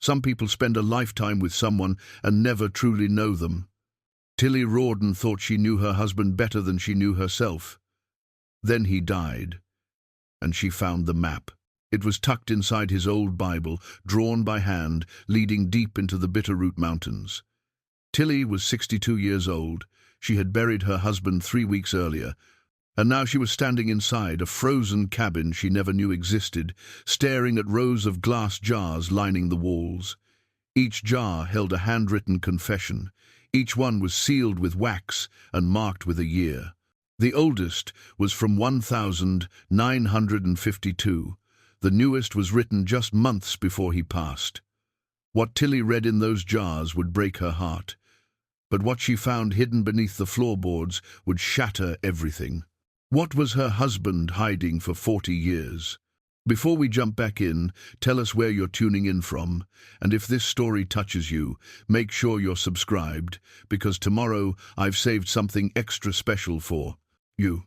Some people spend a lifetime with someone and never truly know them. Tillie Rourden thought she knew her husband better than she knew herself. Then he died, and she found the map. It was tucked inside his old Bible, drawn by hand, leading deep into the Bitterroot Mountains. Tillie was 62 years old. She had buried her husband 3 weeks earlier, and now she was standing inside a frozen cabin she never knew existed, staring at rows of glass jars lining the walls. Each jar held a handwritten confession. Each one was sealed with wax and marked with a year. The oldest was from 1952. The newest was written just months before he passed. What Tillie read in those jars would break her heart, but what she found hidden beneath the floorboards would shatter everything. What was her husband hiding for 40 years? Before we jump back in, tell us where you're tuning in from, and if this story touches you, make sure you're subscribed, because tomorrow I've saved something extra special for you.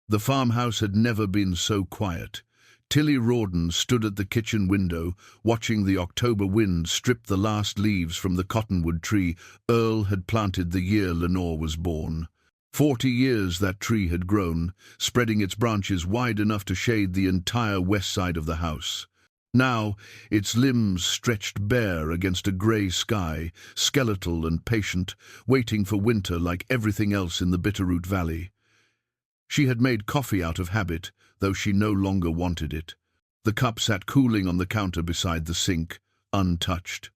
The farmhouse had never been so quiet. Tillie Rourden stood at the kitchen window, watching the October wind strip the last leaves from the cottonwood tree Earl had planted the year Lenore was born. 40 years that tree had grown, spreading its branches wide enough to shade the entire west side of the house. Now, its limbs stretched bare against a grey sky, skeletal and patient, waiting for winter like everything else in the Bitterroot Valley. She had made coffee out of habit, though she no longer wanted it. The cup sat cooling on the counter beside the sink, untouched.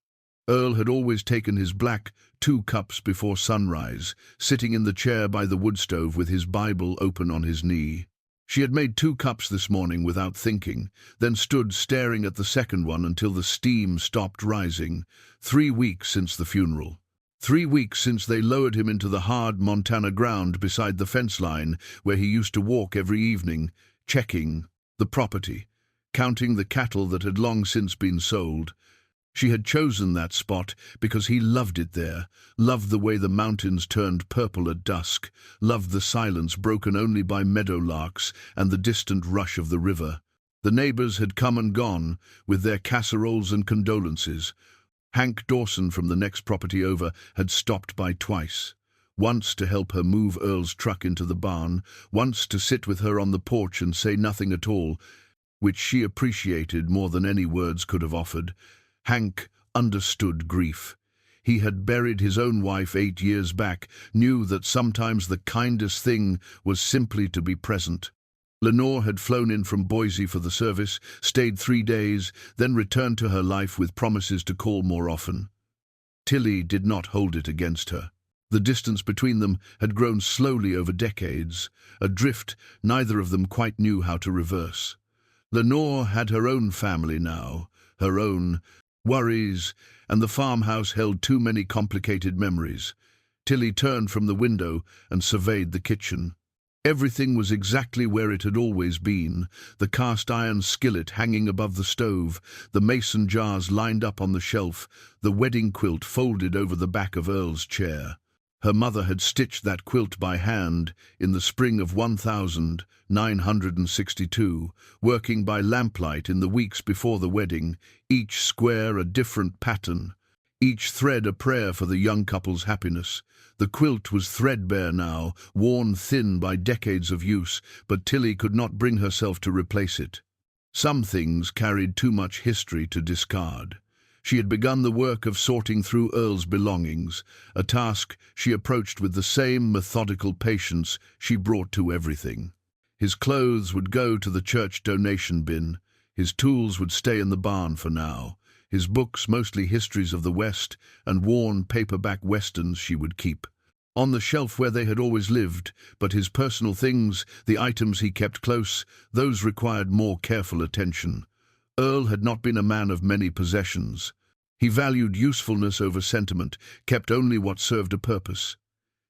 Earl had always taken his black 2 cups before sunrise, sitting in the chair by the wood stove with his Bible open on his knee. She had made 2 cups this morning without thinking, then stood staring at the second one until the steam stopped rising. 3 weeks since the funeral. 3 weeks since they lowered him into the hard Montana ground beside the fence line where he used to walk every evening, checking the property, counting the cattle that had long since been sold. She had chosen that spot because he loved it there, loved the way the mountains turned purple at dusk, loved the silence broken only by meadowlarks and the distant rush of the river. The neighbors had come and gone, with their casseroles and condolences. Hank Dawson from the next property over had stopped by twice. Once to help her move Earl's truck into the barn, once to sit with her on the porch and say nothing at all, which she appreciated more than any words could have offered. Hank understood grief. He had buried his own wife 8 years back, knew that sometimes the kindest thing was simply to be present. Lenore had flown in from Boise for the service, stayed 3 days, then returned to her life with promises to call more often. Tillie did not hold it against her. The distance between them had grown slowly over decades, a drift neither of them quite knew how to reverse. Lenore had her own family now, her own worries, and the farmhouse held too many complicated memories. Tillie turned from the window and surveyed the kitchen. Everything was exactly where it had always been, the cast-iron skillet hanging above the stove, the mason jars lined up on the shelf, the wedding quilt folded over the back of Earl's chair. Her mother had stitched that quilt by hand in the spring of 1962, working by lamplight in the weeks before the wedding, each square a different pattern, each thread a prayer for the young couple's happiness. The quilt was threadbare now, worn thin by decades of use, but Tillie could not bring herself to replace it. Some things carried too much history to discard. She had begun the work of sorting through Earl's belongings, a task she approached with the same methodical patience she brought to everything. His clothes would go to the church donation bin. His tools would stay in the barn for now. His books, mostly histories of the West and worn paperback westerns, she would keep on the shelf where they had always lived, but his personal things, the items he kept close, those required more careful attention. Earl had not been a man of many possessions. He valued usefulness over sentiment, kept only what served a purpose.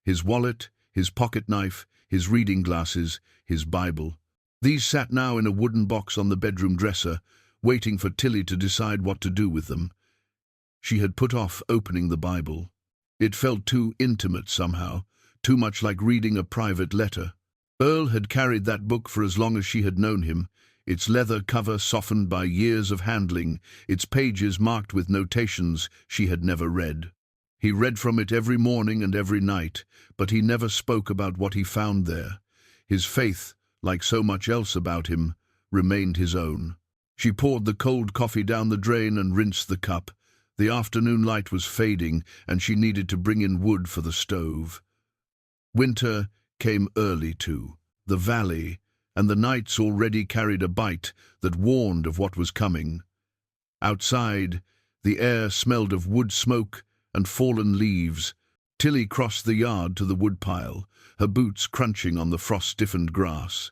His wallet, his pocket knife, his reading glasses, his Bible. These sat now in a wooden box on the bedroom dresser, waiting for Tillie to decide what to do with them. She had put off opening the Bible. It felt too intimate somehow, too much like reading a private letter. Earl had carried that book for as long as she had known him. its leather cover softened by years of handling, its pages marked with notations she had never read. He read from it every morning and every night, but he never spoke about what he found there. His faith, like so much else about him, remained his own. She poured the cold coffee down the drain and rinsed the cup. The afternoon light was fading, and she needed to bring in wood for the stove. Winter came early too. The valley and the nights already carried a bite that warned of what was coming. Outside, the air smelled of wood smoke and fallen leaves. Tillie crossed the yard to the woodpile, her boots crunching on the frost-stiffened grass.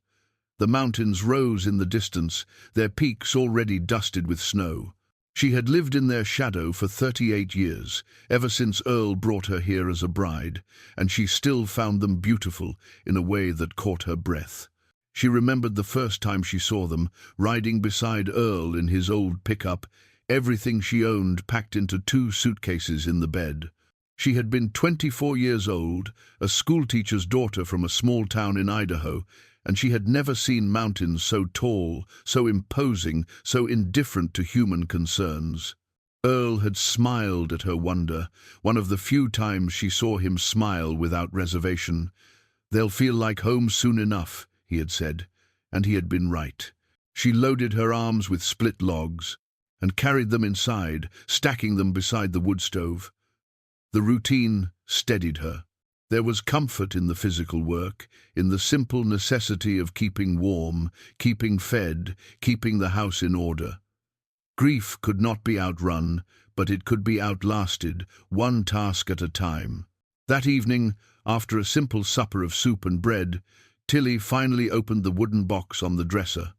The mountains rose in the distance, their peaks already dusted with snow. She had lived in their shadow for 38 years, ever since Earl brought her here as a bride, and she still found them beautiful in a way that caught her breath. She remembered the first time she saw them, riding beside Earl in his old pickup, everything she owned packed into 2 suitcases in the bed. She had been 24 years old, a schoolteacher's daughter from a small town in Idaho, and she had never seen mountains so tall, so imposing, so indifferent to human concerns. Earl had smiled at her wonder, one of the few times she saw him smile without reservation. "They'll feel like home soon enough," he had said, and he had been right. She loaded her arms with split logs and carried them inside, stacking them beside the wood stove. The routine steadied her. There was comfort in the physical work, in the simple necessity of keeping warm, keeping fed, keeping the house in order. Grief could not be outrun, but it could be outlasted, one task at a time. That evening, after a simple supper of soup and bread, Tillie finally opened the wooden box on the dresser.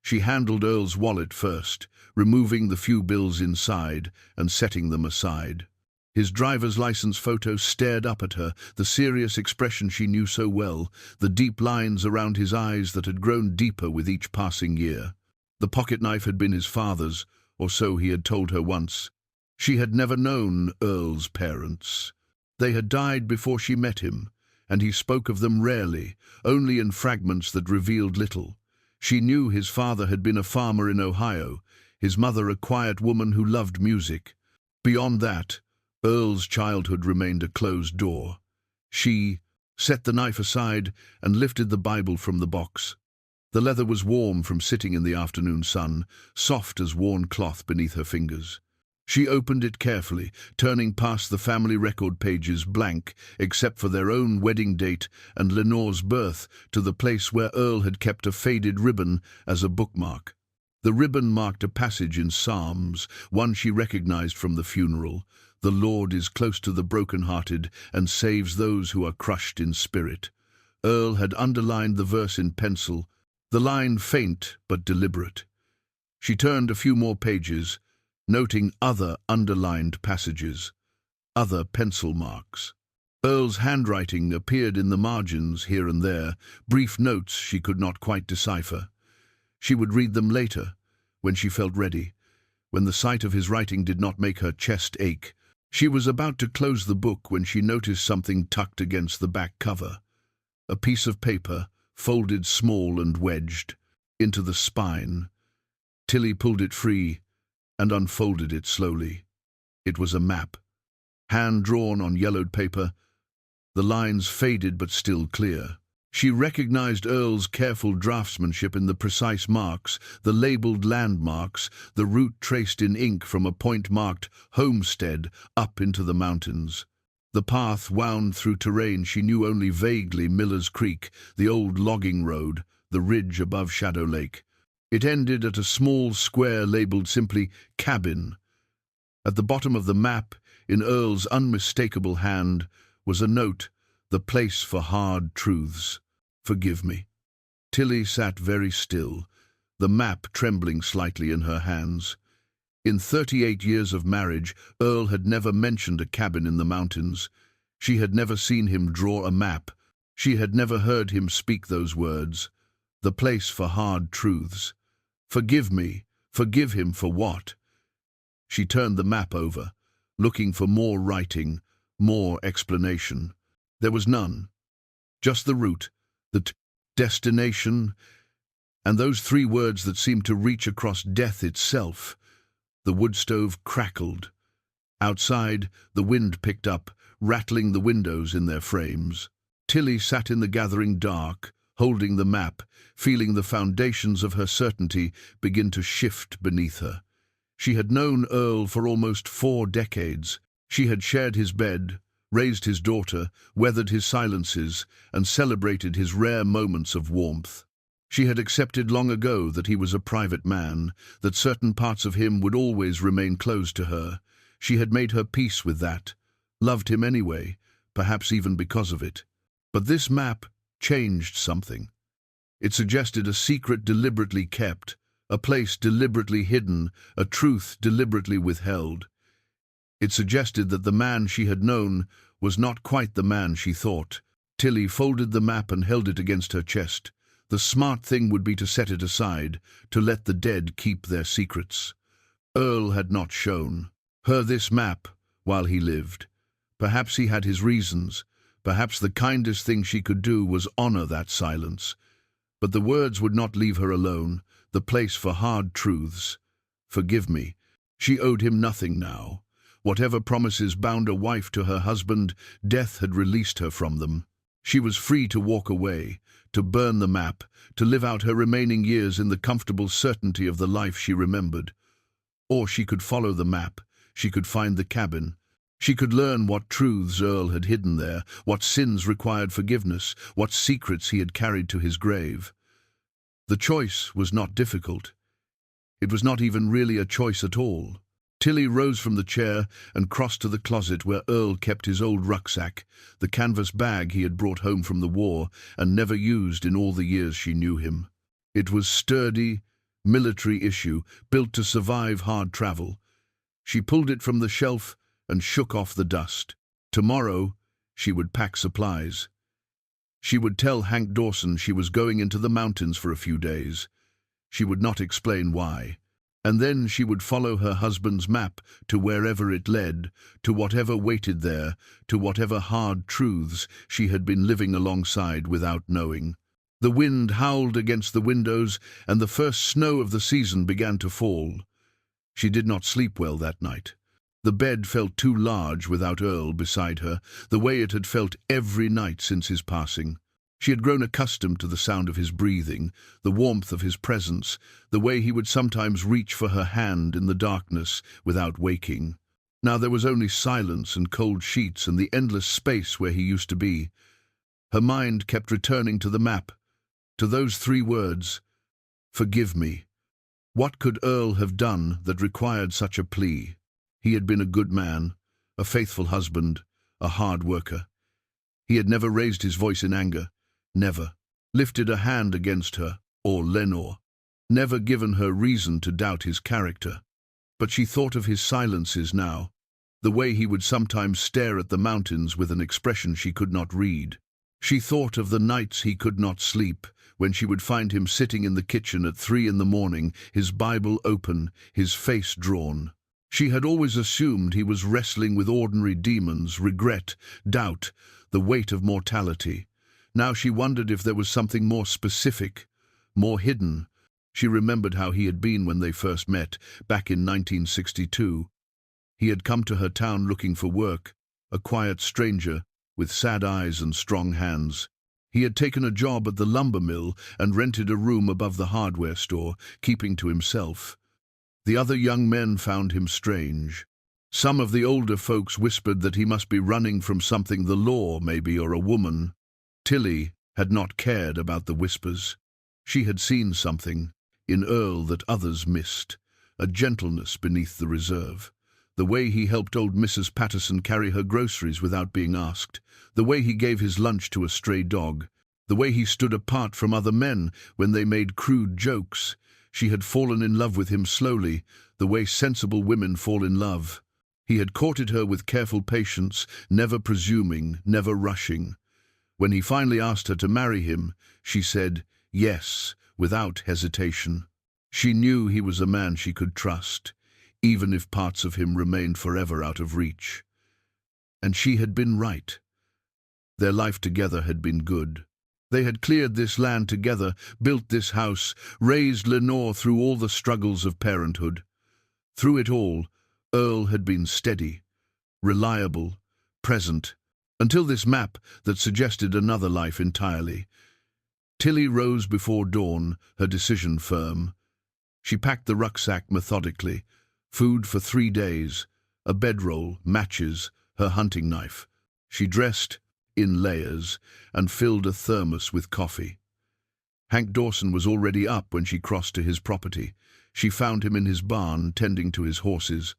She handled Earl's wallet first, removing the few bills inside and setting them aside. His driver's license photo stared up at her, the serious expression she knew so well, the deep lines around his eyes that had grown deeper with each passing year. The pocketknife had been his father's, or so he had told her once. She had never known Earl's parents. They had died before she met him, and he spoke of them rarely, only in fragments that revealed little. She knew his father had been a farmer in Ohio, his mother a quiet woman who loved music. Beyond that, Earl's childhood remained a closed door. She set the knife aside and lifted the Bible from the box. The leather was warm from sitting in the afternoon sun, soft as worn cloth beneath her fingers. She opened it carefully, turning past the family record pages blank, except for their own wedding date and Lenore's birth, to the place where Earl had kept a faded ribbon as a bookmark. The ribbon marked a passage in Psalms, one she recognized from the funeral. "The Lord is close to the broken-hearted and saves those who are crushed in spirit." Earl had underlined the verse in pencil, the line faint but deliberate. She turned a few more pages, noting other underlined passages, other pencil marks. Earl's handwriting appeared in the margins here and there, brief notes she could not quite decipher. She would read them later, when she felt ready, when the sight of his writing did not make her chest ache. She was about to close the book when she noticed something tucked against the back cover. A piece of paper, folded small and wedged into the spine. Tillie pulled it free and unfolded it slowly. It was a map, hand-drawn on yellowed paper, the lines faded but still clear. She recognized Earl's careful draftsmanship in the precise marks, the labeled landmarks, the route traced in ink from a point marked Homestead up into the mountains. The path wound through terrain she knew only vaguely: Miller's Creek, the old logging road, the ridge above Shadow Lake. It ended at a small square labeled simply Cabin. At the bottom of the map, in Earl's unmistakable hand, was a note: "The place for hard truths. Forgive me." Tillie sat very still, the map trembling slightly in her hands. In 38 years of marriage, Earl had never mentioned a cabin in the mountains. She had never seen him draw a map. She had never heard him speak those words. The place for hard truths. Forgive me. Forgive him for what? She turned the map over, looking for more writing, more explanation. There was none. Just the route, the destination. And those 3 words that seemed to reach across death itself. The wood stove crackled. Outside, the wind picked up, rattling the windows in their frames. Tillie sat in the gathering dark, holding the map, feeling the foundations of her certainty begin to shift beneath her. She had known Earl for almost 4 decades. She had shared his bed, raised his daughter, weathered his silences, and celebrated his rare moments of warmth. She had accepted long ago that he was a private man, that certain parts of him would always remain closed to her. She had made her peace with that, loved him anyway, perhaps even because of it. But this map changed something. It suggested a secret deliberately kept, a place deliberately hidden, a truth deliberately withheld. It suggested that the man she had known was not quite the man she thought. Tillie folded the map and held it against her chest. The smart thing would be to set it aside, to let the dead keep their secrets. Earl had not shown her this map while he lived. Perhaps he had his reasons. Perhaps the kindest thing she could do was honor that silence. But the words would not leave her alone, the place for hard truths. Forgive me. She owed him nothing now. Whatever promises bound a wife to her husband, death had released her from them. She was free to walk away, to burn the map, to live out her remaining years in the comfortable certainty of the life she remembered. Or she could follow the map. She could find the cabin. She could learn what truths Earl had hidden there, what sins required forgiveness, what secrets he had carried to his grave. The choice was not difficult. It was not even really a choice at all. Tillie rose from the chair and crossed to the closet where Earl kept his old rucksack, the canvas bag he had brought home from the war and never used in all the years she knew him. It was sturdy, military issue, built to survive hard travel. She pulled it from the shelf and shook off the dust. Tomorrow, she would pack supplies. She would tell Hank Dawson she was going into the mountains for a few days. She would not explain why. And then she would follow her husband's map to wherever it led, to whatever waited there, to whatever hard truths she had been living alongside without knowing. The wind howled against the windows, and the first snow of the season began to fall. She did not sleep well that night. The bed felt too large without Earl beside her, the way it had felt every night since his passing. She had grown accustomed to the sound of his breathing, the warmth of his presence, the way he would sometimes reach for her hand in the darkness without waking. Now there was only silence and cold sheets and the endless space where he used to be. Her mind kept returning to the map, to those 3 words, "Forgive me." What could Earl have done that required such a plea? He had been a good man, a faithful husband, a hard worker. He had never raised his voice in anger, never lifted a hand against her or Lenore, never given her reason to doubt his character. But she thought of his silences now, the way he would sometimes stare at the mountains with an expression she could not read. She thought of the nights he could not sleep, when she would find him sitting in the kitchen at 3 in the morning, his Bible open, his face drawn. She had always assumed he was wrestling with ordinary demons, regret, doubt, the weight of mortality. Now she wondered if there was something more specific, more hidden. She remembered how he had been when they first met, back in 1962. He had come to her town looking for work, a quiet stranger, with sad eyes and strong hands. He had taken a job at the lumber mill and rented a room above the hardware store, keeping to himself. The other young men found him strange. Some of the older folks whispered that he must be running from something, the law, maybe, or a woman. Tillie had not cared about the whispers. She had seen something in Earl that others missed, a gentleness beneath the reserve. The way he helped old Mrs. Patterson carry her groceries without being asked, the way he gave his lunch to a stray dog, the way he stood apart from other men when they made crude jokes. She had fallen in love with him slowly, the way sensible women fall in love. He had courted her with careful patience, never presuming, never rushing. When he finally asked her to marry him, she said yes, without hesitation. She knew he was a man she could trust, even if parts of him remained forever out of reach. And she had been right. Their life together had been good. They had cleared this land together, built this house, raised Lenore through all the struggles of parenthood. Through it all, Earl had been steady, reliable, present, until this map that suggested another life entirely. Tillie rose before dawn, her decision firm. She packed the rucksack methodically, food for 3 days, a bedroll, matches, her hunting knife. She dressed in layers and filled a thermos with coffee. Hank Dawson was already up when she crossed to his property. She found him in his barn, tending to his horses.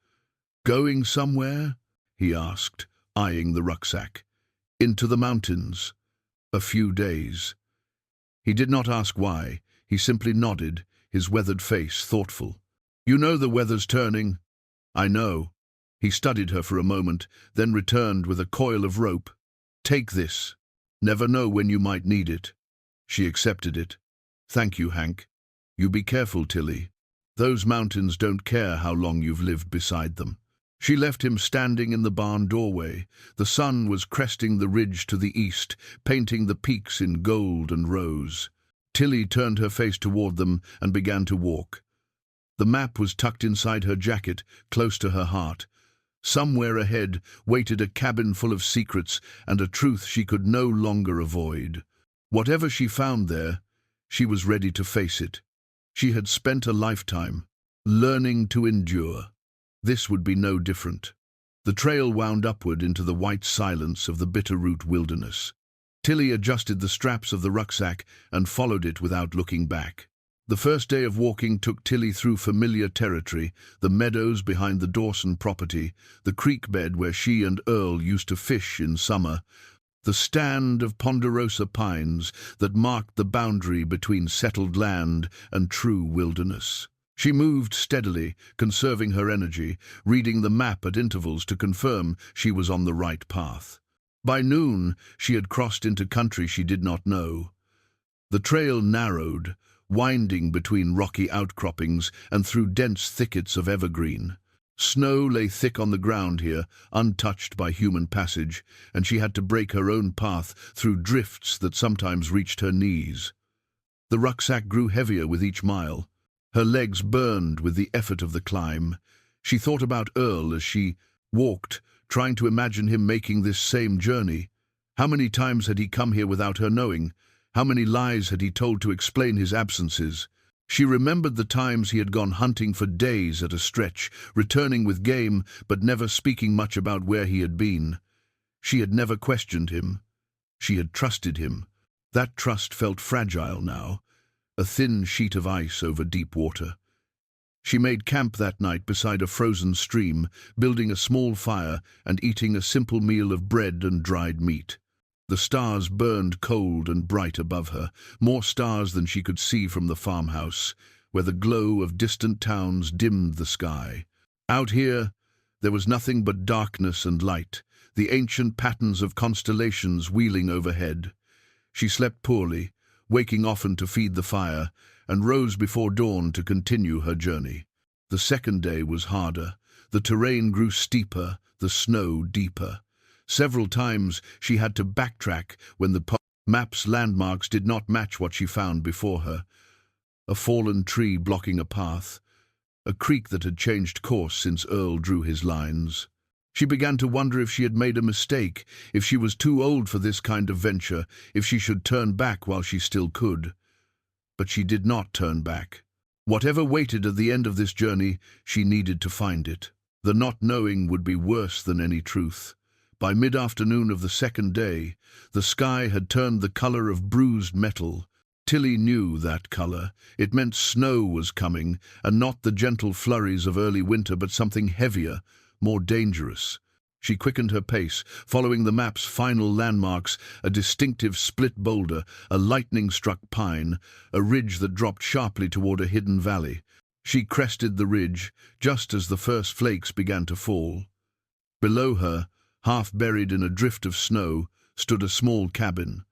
"Going somewhere?" he asked, eyeing the rucksack. "Into the mountains. A few days." He did not ask why. He simply nodded, his weathered face thoughtful. "You know the weather's turning." "I know." He studied her for a moment, then returned with a coil of rope. "Take this. Never know when you might need it." She accepted it. "Thank you, Hank. You be careful, Tillie. Those mountains don't care how long you've lived beside them." She left him standing in the barn doorway. The sun was cresting the ridge to the east, painting the peaks in gold and rose. Tillie turned her face toward them and began to walk. The map was tucked inside her jacket, close to her heart. Somewhere ahead waited a cabin full of secrets and a truth she could no longer avoid. Whatever she found there, she was ready to face it. She had spent a lifetime learning to endure. This would be no different. The trail wound upward into the white silence of the Bitterroot wilderness. Tillie adjusted the straps of the rucksack and followed it without looking back. The first day of walking took Tillie through familiar territory, the meadows behind the Dawson property, the creek bed where she and Earl used to fish in summer, the stand of ponderosa pines that marked the boundary between settled land and true wilderness. She moved steadily, conserving her energy, reading the map at intervals to confirm she was on the right path. By noon, she had crossed into country she did not know. The trail narrowed, winding between rocky outcroppings and through dense thickets of evergreen. Snow lay thick on the ground here, untouched by human passage, and she had to break her own path through drifts that sometimes reached her knees. The rucksack grew heavier with each mile. Her legs burned with the effort of the climb. She thought about Earl as she walked, trying to imagine him making this same journey. How many times had he come here without her knowing? How many lies had he told to explain his absences? She remembered the times he had gone hunting for days at a stretch, returning with game, but never speaking much about where he had been. She had never questioned him. She had trusted him. That trust felt fragile now, a thin sheet of ice over deep water. She made camp that night beside a frozen stream, building a small fire and eating a simple meal of bread and dried meat. The stars burned cold and bright above her, more stars than she could see from the farmhouse, where the glow of distant towns dimmed the sky. Out here, there was nothing but darkness and light, the ancient patterns of constellations wheeling overhead. She slept poorly, waking often to feed the fire, and rose before dawn to continue her journey. The second day was harder. The terrain grew steeper, the snow deeper. Several times she had to backtrack when the map's landmarks did not match what she found before her. A fallen tree blocking a path, a creek that had changed course since Earl drew his lines. She began to wonder if she had made a mistake, if she was too old for this kind of venture, if she should turn back while she still could. But she did not turn back. Whatever waited at the end of this journey, she needed to find it. The not knowing would be worse than any truth. By mid-afternoon of the second day, the sky had turned the color of bruised metal. Tillie knew that color. It meant snow was coming, and not the gentle flurries of early winter, but something heavier, more dangerous. She quickened her pace, following the map's final landmarks, a distinctive split boulder, a lightning-struck pine, a ridge that dropped sharply toward a hidden valley. She crested the ridge, just as the first flakes began to fall. Below her, half buried in a drift of snow, stood a small cabin.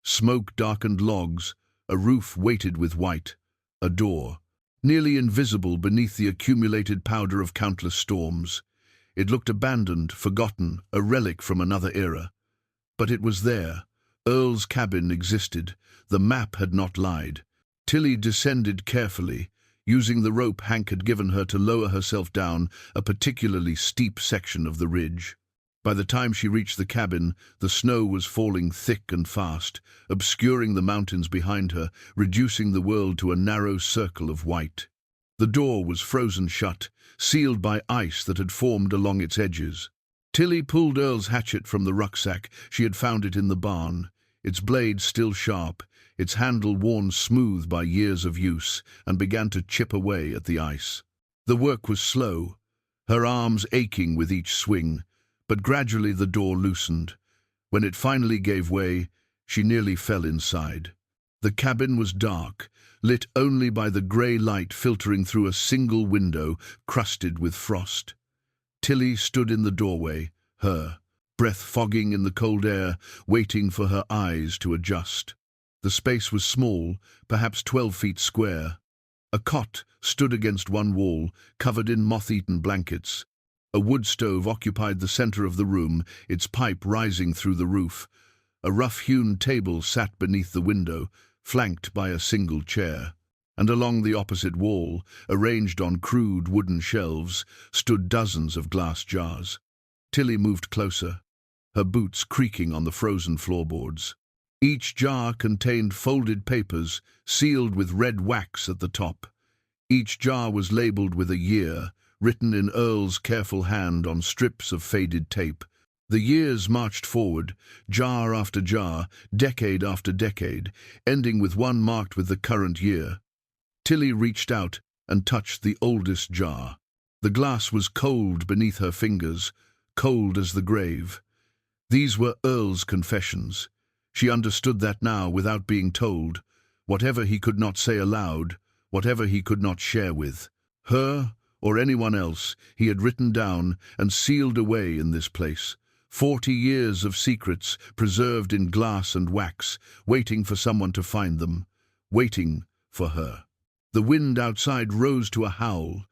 Smoke-darkened logs, a roof weighted with white, a door, nearly invisible beneath the accumulated powder of countless storms. It looked abandoned, forgotten, a relic from another era. But it was there, Earl's cabin existed. The map had not lied. Tillie descended carefully, using the rope Hank had given her to lower herself down a particularly steep section of the ridge. By the time she reached the cabin, the snow was falling thick and fast, obscuring the mountains behind her, reducing the world to a narrow circle of white. The door was frozen shut, sealed by ice that had formed along its edges. Tillie pulled Earl's hatchet from the rucksack. She had found it in the barn, its blade still sharp, its handle worn smooth by years of use, and began to chip away at the ice. The work was slow, her arms aching with each swing, but gradually the door loosened. When it finally gave way, she nearly fell inside. The cabin was dark, lit only by the grey light filtering through a single window crusted with frost. Tillie stood in the doorway, her breath fogging in the cold air, waiting for her eyes to adjust. The space was small, perhaps 12 feet square. A cot stood against one wall, covered in moth-eaten blankets. A wood stove occupied the center of the room, its pipe rising through the roof. A rough-hewn table sat beneath the window, flanked by a single chair. And along the opposite wall, arranged on crude wooden shelves, stood dozens of glass jars. Tillie moved closer, her boots creaking on the frozen floorboards. Each jar contained folded papers, sealed with red wax at the top. Each jar was labeled with a year, written in Earl's careful hand on strips of faded tape. The years marched forward, jar after jar, decade after decade, ending with one marked with the current year. Tillie reached out and touched the oldest jar. The glass was cold beneath her fingers, cold as the grave. These were Earl's confessions. She understood that now without being told. Whatever he could not say aloud, whatever he could not share with her or anyone else, he had written down and sealed away in this place. 40 years of secrets preserved in glass and wax, waiting for someone to find them, waiting for her. The wind outside rose to a howl.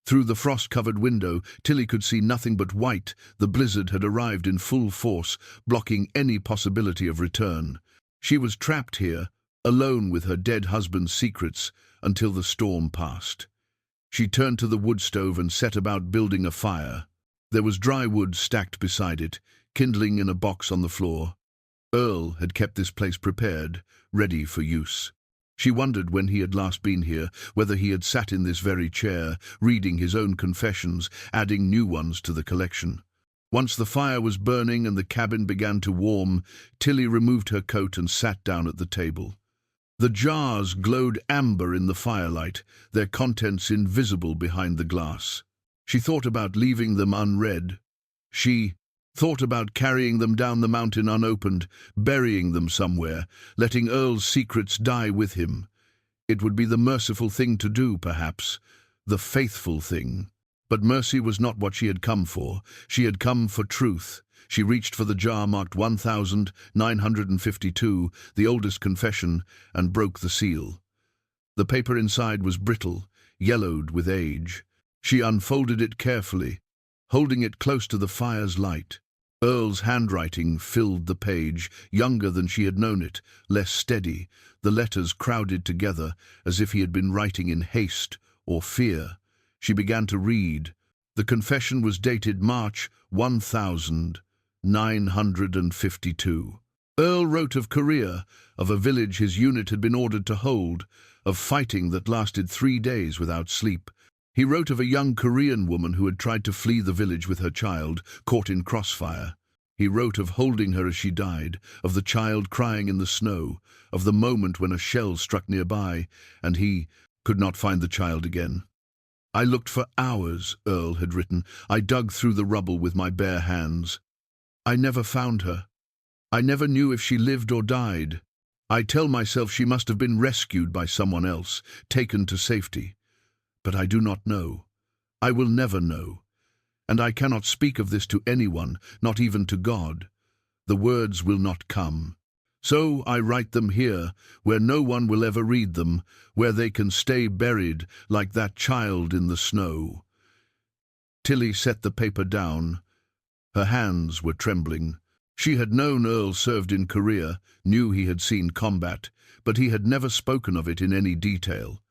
Through the frost-covered window, Tillie could see nothing but white. The blizzard had arrived in full force, blocking any possibility of return. She was trapped here, alone with her dead husband's secrets, until the storm passed. She turned to the wood stove and set about building a fire. There was dry wood stacked beside it, kindling in a box on the floor. Earl had kept this place prepared, ready for use. She wondered when he had last been here, whether he had sat in this very chair, reading his own confessions, adding new ones to the collection. Once the fire was burning and the cabin began to warm, Tillie removed her coat and sat down at the table. The jars glowed amber in the firelight, their contents invisible behind the glass. She thought about leaving them unread. She thought about carrying them down the mountain unopened, burying them somewhere, letting Earl's secrets die with him. It would be the merciful thing to do, perhaps, the faithful thing. But mercy was not what she had come for. She had come for truth. She reached for the jar marked 1952, the oldest confession, and broke the seal. The paper inside was brittle, yellowed with age. She unfolded it carefully, holding it close to the fire's light. Earl's handwriting filled the page, younger than she had known it, less steady, the letters crowded together as if he had been writing in haste or fear. She began to read. The confession was dated March 1952. Earl wrote of Korea, of a village his unit had been ordered to hold, of fighting that lasted 3 days without sleep. He wrote of a young Korean woman who had tried to flee the village with her child, caught in crossfire. He wrote of holding her as she died, of the child crying in the snow, of the moment when a shell struck nearby, and he could not find the child again. "I looked for hours," Earl had written. "I dug through the rubble with my bare hands. I never found her. I never knew if she lived or died. I tell myself she must have been rescued by someone else, taken to safety. But I do not know. I will never know. And I cannot speak of this to anyone, not even to God. The words will not come. So I write them here, where no one will ever read them, where they can stay buried like that child in the snow." Tillie set the paper down. Her hands were trembling. She had known Earl served in Korea, knew he had seen combat, but he had never spoken of it in any detail.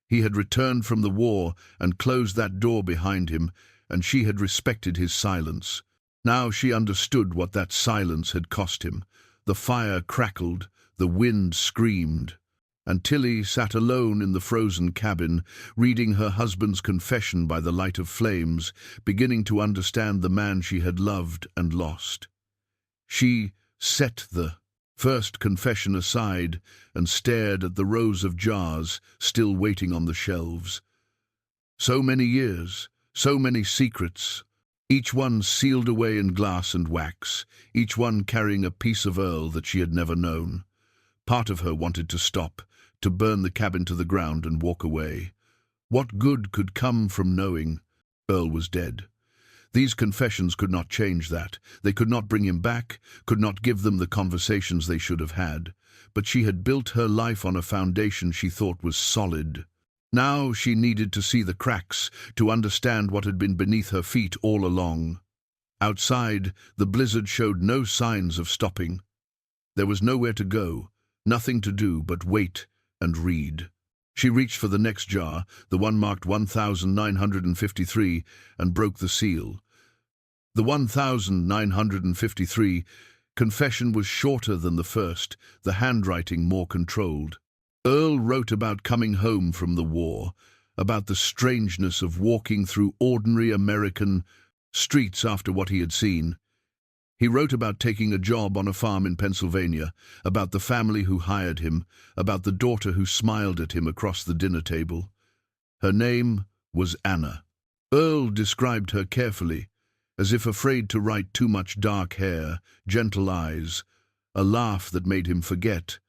He had returned from the war and closed that door behind him, and she had respected his silence. Now she understood what that silence had cost him. The fire crackled, the wind screamed, and Tillie sat alone in the frozen cabin, reading her husband's confession by the light of flames, beginning to understand the man she had loved and lost. She set the first confession aside and stared at the rows of jars still waiting on the shelves. So many years, so many secrets, each one sealed away in glass and wax, each one carrying a piece of Earl that she had never known. Part of her wanted to stop, to burn the cabin to the ground and walk away. What good could come from knowing Earl was dead? These confessions could not change that. They could not bring him back, could not give them the conversations they should have had. But she had built her life on a foundation she thought was solid. Now she needed to see the cracks, to understand what had been beneath her feet all along. Outside, the blizzard showed no signs of stopping. There was nowhere to go, nothing to do but wait and read. She reached for the next jar, the one marked 1953, and broke the seal. The 1953 confession was shorter than the first, the handwriting more controlled. Earl wrote about coming home from the war, about the strangeness of walking through ordinary American streets after what he had seen. He wrote about taking a job on a farm in Pennsylvania, about the family who hired him, about the daughter who smiled at him across the dinner table. Her name was Anna. Earl described her carefully, as if afraid to write too much dark hair, gentle eyes, a laugh that made him forget,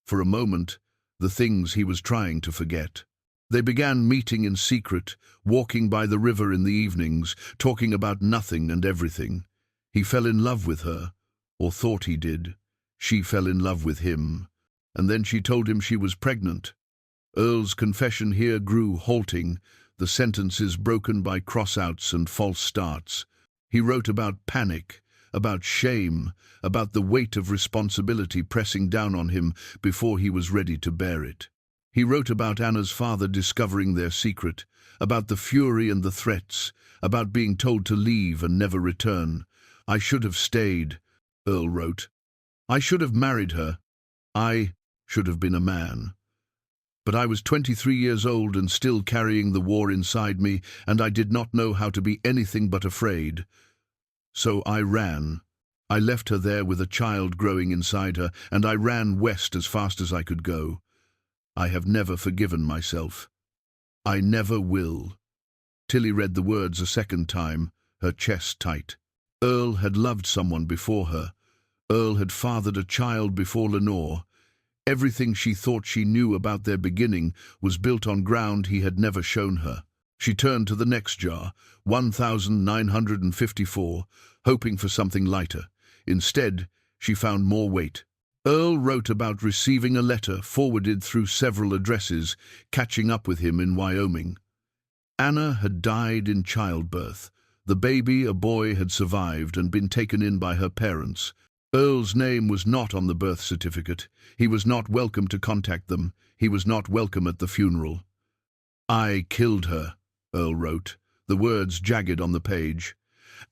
for a moment, the things he was trying to forget. They began meeting in secret, walking by the river in the evenings, talking about nothing and everything. He fell in love with her, or thought he did. She fell in love with him, and then she told him she was pregnant. Earl's confession here grew halting, the sentences broken by cross-outs and false starts. He wrote about panic, about shame, about the weight of responsibility pressing down on him before he was ready to bear it. He wrote about Anna's father discovering their secret, about the fury and the threats, about being told to leave and never return. "I should have stayed," Earl wrote. "I should have married her. I should have been a man. But I was 23 years old and still carrying the war inside me, and I did not know how to be anything but afraid. So I ran. I left her there with a child growing inside her, and I ran west as fast as I could go. I have never forgiven myself. I never will." Tillie read the words a second time, her chest tight. Earl had loved someone before her. Earl had fathered a child before Lenore. Everything she thought she knew about their beginning was built on ground he had never shown her. She turned to the next jar, 1954, hoping for something lighter. Instead, she found more weight. Earl wrote about receiving a letter forwarded through several addresses, catching up with him in Wyoming. Anna had died in childbirth. The baby, a boy, had survived and been taken in by her parents. Earl's name was not on the birth certificate. He was not welcome to contact them. He was not welcome at the funeral. "I killed her," Earl wrote, the words jagged on the page.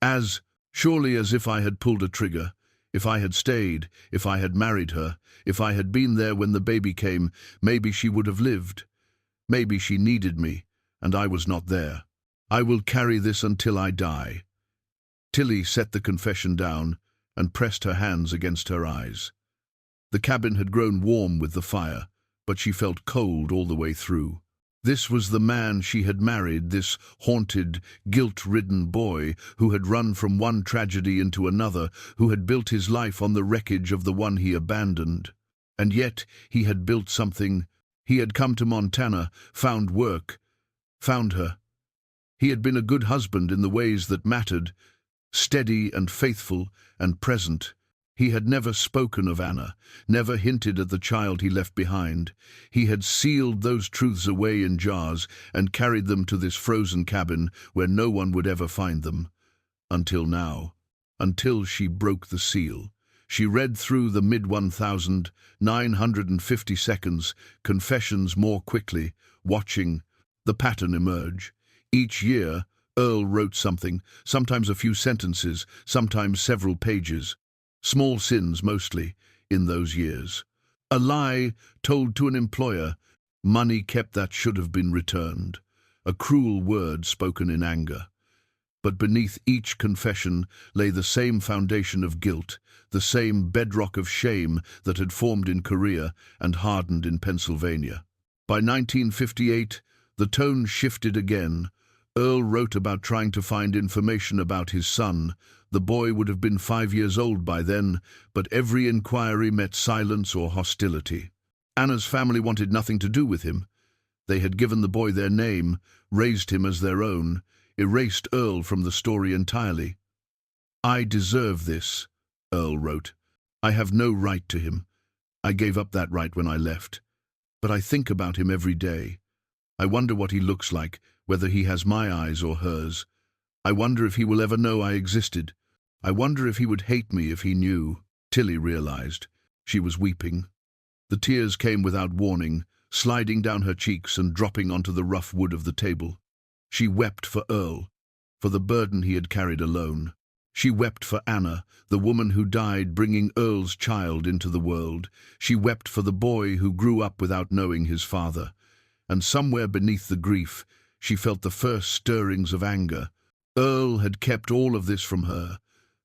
"As surely as if I had pulled a trigger, if I had stayed, if I had married her, if I had been there when the baby came, maybe she would have lived. Maybe she needed me, and I was not there. I will carry this until I die." Tillie set the confession down and pressed her hands against her eyes. The cabin had grown warm with the fire, but she felt cold all the way through. This was the man she had married, this haunted, guilt-ridden boy who had run from one tragedy into another, who had built his life on the wreckage of the one he abandoned. And yet he had built something. He had come to Montana, found work, found her. He had been a good husband in the ways that mattered, steady and faithful and present. He had never spoken of Anna, never hinted at the child he left behind. He had sealed those truths away in jars and carried them to this frozen cabin where no one would ever find them. Until now. until she broke the seal. She read through the mid-1950 seconds confessions more quickly, watching the pattern emerge. Each year, Earl wrote something, sometimes a few sentences, sometimes several pages. Small sins, mostly, in those years. A lie told to an employer, money kept that should have been returned. A cruel word spoken in anger. But beneath each confession lay the same foundation of guilt, the same bedrock of shame that had formed in Korea and hardened in Pennsylvania. By 1958, the tone shifted again. Earl wrote about trying to find information about his son. The boy would have been 5 years old by then, but every inquiry met silence or hostility. Anna's family wanted nothing to do with him. They had given the boy their name, raised him as their own, erased Earl from the story entirely. "I deserve this," Earl wrote. "I have no right to him. I gave up that right when I left. But I think about him every day. I wonder what he looks like, whether he has my eyes or hers. I wonder if he will ever know I existed. I wonder if he would hate me if he knew." Tillie realized. She was weeping. The tears came without warning, sliding down her cheeks and dropping onto the rough wood of the table. She wept for Earl, for the burden he had carried alone. She wept for Anna, the woman who died bringing Earl's child into the world. She wept for the boy who grew up without knowing his father. And somewhere beneath the grief, she felt the first stirrings of anger. Earl had kept all of this from her.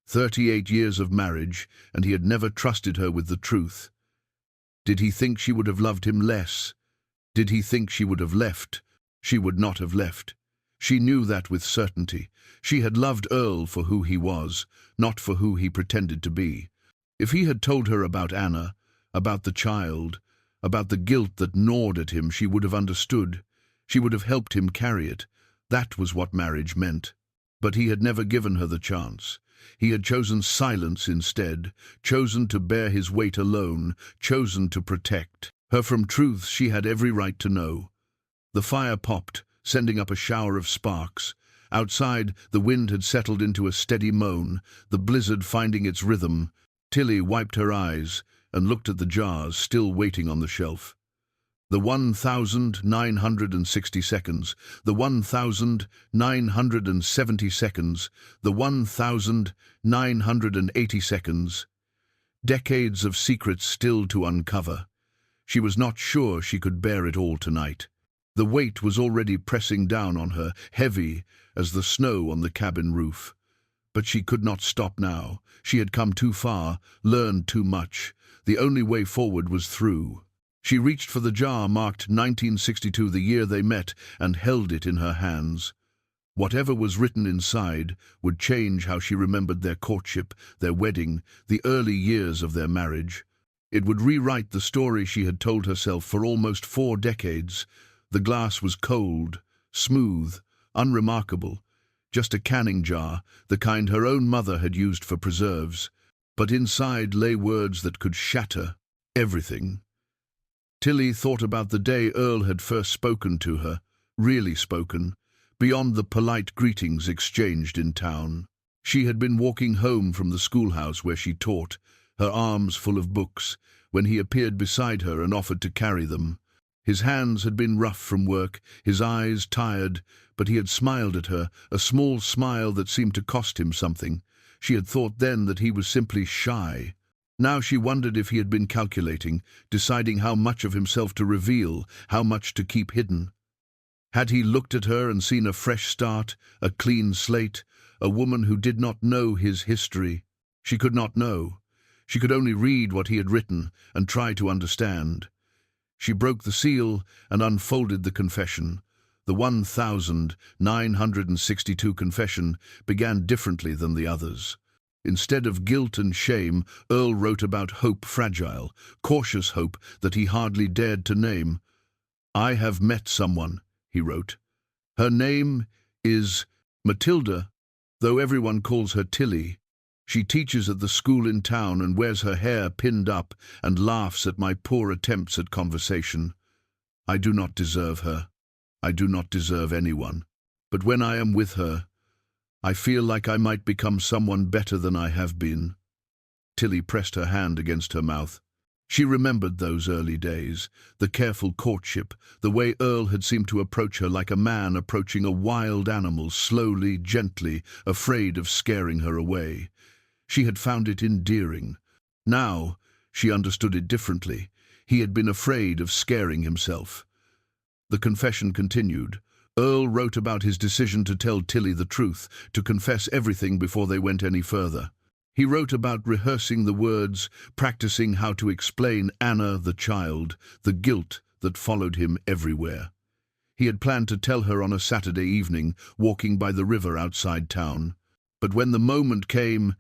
38 years of marriage, and he had never trusted her with the truth. Did he think she would have loved him less? Did he think she would have left? She would not have left. She knew that with certainty. She had loved Earl for who he was, not for who he pretended to be. If he had told her about Anna, about the child, about the guilt that gnawed at him, she would have understood. She would have helped him carry it. That was what marriage meant. But he had never given her the chance. He had chosen silence instead, chosen to bear his weight alone, chosen to protect her from truths she had every right to know. The fire popped, sending up a shower of sparks. Outside, the wind had settled into a steady moan, the blizzard finding its rhythm. Tillie wiped her eyes and looked at the jars still waiting on the shelf. The 1,960 seconds, the 1,970 seconds, the 1,980 seconds. Decades of secrets still to uncover. She was not sure she could bear it all tonight. The weight was already pressing down on her, heavy as the snow on the cabin roof. But she could not stop now. She had come too far, learned too much. The only way forward was through. She reached for the jar marked 1962, the year they met, and held it in her hands. Whatever was written inside would change how she remembered their courtship, their wedding, the early years of their marriage. It would rewrite the story she had told herself for almost 4 decades. The glass was cold, smooth, unremarkable, just a canning jar, the kind her own mother had used for preserves. But inside lay words that could shatter everything. Tillie thought about the day Earl had first spoken to her, really spoken, beyond the polite greetings exchanged in town. She had been walking home from the schoolhouse where she taught, her arms full of books, when he appeared beside her and offered to carry them. His hands had been rough from work, his eyes tired, but he had smiled at her, a small smile that seemed to cost him something. She had thought then that he was simply shy. Now she wondered if he had been calculating, deciding how much of himself to reveal, how much to keep hidden. Had he looked at her and seen a fresh start, a clean slate, a woman who did not know his history? She could not know. She could only read what he had written and try to understand. She broke the seal and unfolded the confession. The 1,962 confession began differently than the others. Instead of guilt and shame, Earl wrote about hope fragile, cautious hope that he hardly dared to name. "I have met someone," he wrote. "Her name is Matilda, though everyone calls her Tillie. She teaches at the school in town and wears her hair pinned up and laughs at my poor attempts at conversation. I do not deserve her. I do not deserve anyone. But when I am with her, I feel like I might become someone better than I have been." Tillie pressed her hand against her mouth. She remembered those early days, the careful courtship, the way Earl had seemed to approach her like a man approaching a wild animal, slowly, gently, afraid of scaring her away. She had found it endearing. Now, she understood it differently. He had been afraid of scaring himself. The confession continued. Earl wrote about his decision to tell Tillie the truth, to confess everything before they went any further. He wrote about rehearsing the words, practicing how to explain Anna, the child, the guilt that followed him everywhere. He had planned to tell her on a Saturday evening, walking by the river outside town. But when the moment came,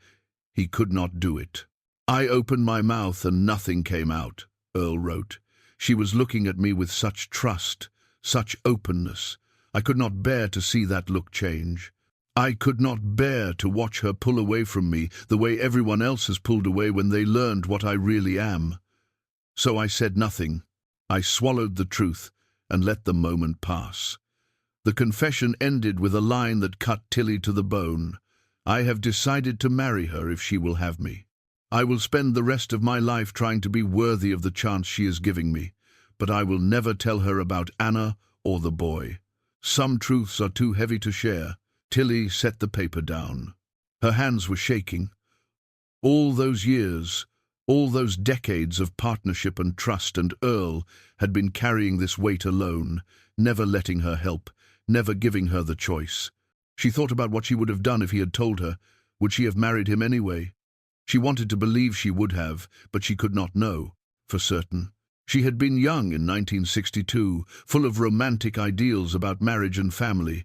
he could not do it. "I opened my mouth and nothing came out," Earl wrote. "She was looking at me with such trust, such openness. I could not bear to see that look change. I could not bear to watch her pull away from me the way everyone else has pulled away when they learned what I really am. So I said nothing. I swallowed the truth and let the moment pass." The confession ended with a line that cut Tillie to the bone. "I have decided to marry her if she will have me. I will spend the rest of my life trying to be worthy of the chance she is giving me, but I will never tell her about Anna or the boy. Some truths are too heavy to share." Tillie set the paper down. Her hands were shaking. All those years, all those decades of partnership and trust, and Earl had been carrying this weight alone, never letting her help, never giving her the choice. She thought about what she would have done if he had told her. Would she have married him anyway? She wanted to believe she would have, but she could not know for certain. She had been young in 1962, full of romantic ideals about marriage and family.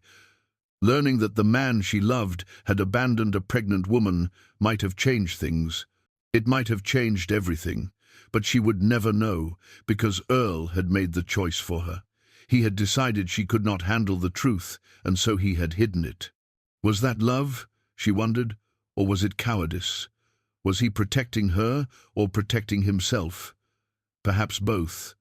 Learning that the man she loved had abandoned a pregnant woman might have changed things. It might have changed everything, but she would never know, because Earl had made the choice for her. He had decided she could not handle the truth, and so he had hidden it. Was that love, she wondered, or was it cowardice? Was he protecting her or protecting himself? Perhaps both.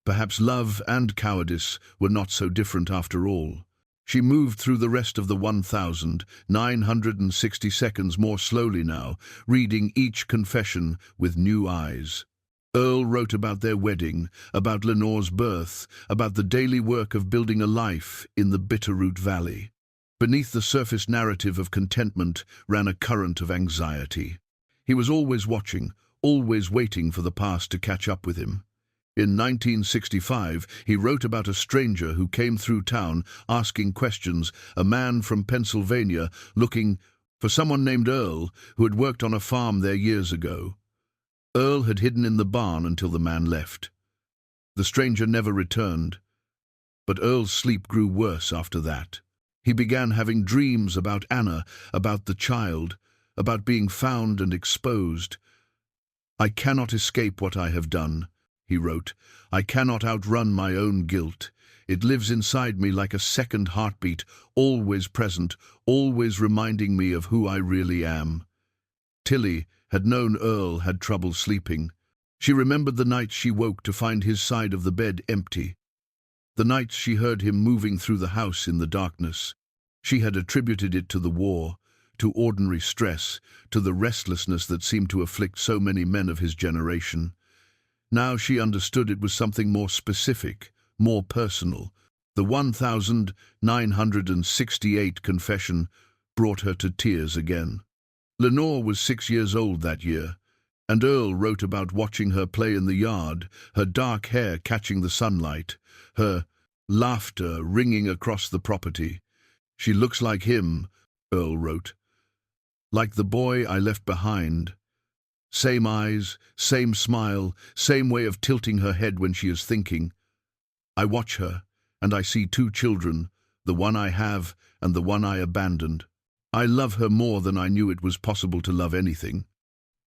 Perhaps love and cowardice were not so different after all. She moved through the rest of the 1,960 seconds more slowly now, reading each confession with new eyes. Earl wrote about their wedding, about Lenore's birth, about the daily work of building a life in the Bitterroot Valley. Beneath the surface narrative of contentment ran a current of anxiety. He was always watching, always waiting for the past to catch up with him. In 1965, he wrote about a stranger who came through town asking questions, a man from Pennsylvania looking for someone named Earl who had worked on a farm there years ago. Earl had hidden in the barn until the man left. The stranger never returned, but Earl's sleep grew worse after that. He began having dreams about Anna, about the child, about being found and exposed. "I cannot escape what I have done," he wrote. "I cannot outrun my own guilt. It lives inside me like a second heartbeat, always present, always reminding me of who I really am." Tillie had known Earl had trouble sleeping. She remembered the nights she woke to find his side of the bed empty, the nights she heard him moving through the house in the darkness. She had attributed it to the war, to ordinary stress, to the restlessness that seemed to afflict so many men of his generation. Now she understood it was something more specific, more personal. The 1,968 confession brought her to tears again. Lenore was 6 years old that year, and Earl wrote about watching her play in the yard, her dark hair catching the sunlight, her laughter ringing across the property. "She looks like him," Earl wrote, "like the boy I left behind. Same eyes, same smile, same way of tilting her head when she is thinking. I watch her, and I see 2 children, the one I have and the one I abandoned. I love her more than I knew it was possible to love anything.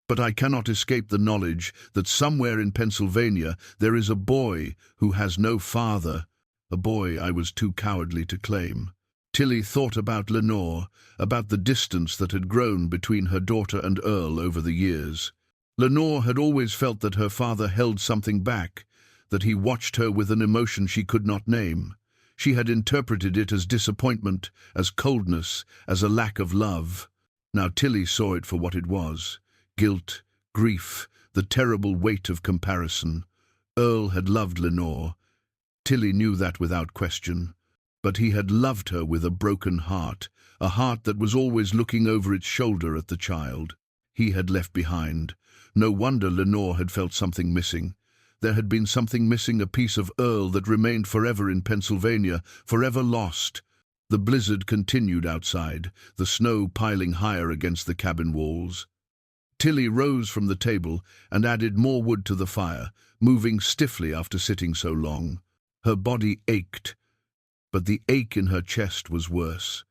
But I cannot escape the knowledge that somewhere in Pennsylvania there is a boy who has no father, a boy I was too cowardly to claim." Tillie thought about Lenore, about the distance that had grown between her daughter and Earl over the years. Lenore had always felt that her father held something back, that he watched her with an emotion she could not name. She had interpreted it as disappointment, as coldness, as a lack of love. Now Tillie saw it for what it was: guilt, grief, the terrible weight of comparison. Earl had loved Lenore. Tillie knew that without question. But he had loved her with a broken heart, a heart that was always looking over its shoulder at the child he had left behind. No wonder Lenore had felt something missing. There had been something missing, a piece of Earl that remained forever in Pennsylvania, forever lost. The blizzard continued outside, the snow piling higher against the cabin walls. Tillie rose from the table and added more wood to the fire, moving stiffly after sitting so long. Her body ached, but the ache in her chest was worse.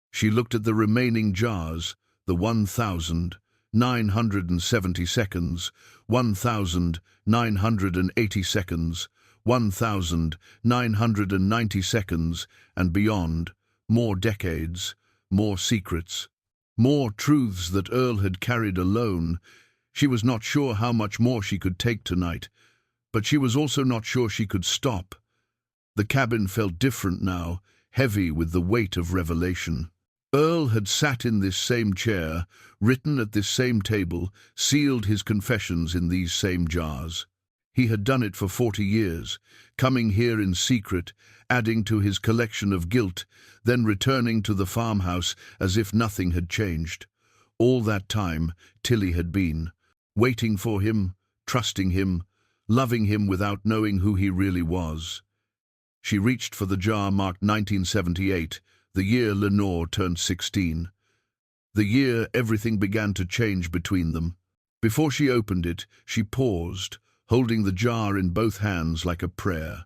She looked at the remaining jars, the 1,970 seconds, 1,980 seconds, 1,990 seconds, and beyond, more decades, more secrets, more truths that Earl had carried alone. She was not sure how much more she could take tonight, but she was also not sure she could stop. The cabin felt different now, heavy with the weight of revelation. Earl had sat in this same chair, written at this same table, sealed his confessions in these same jars. He had done it for 40 years, coming here in secret, adding to his collection of guilt, then returning to the farmhouse as if nothing had changed. All that time, Tillie had been waiting for him, trusting him, loving him without knowing who he really was. She reached for the jar marked 1978, the year Lenore turned 16. The year everything began to change between them. Before she opened it, she paused, holding the jar in both hands like a prayer.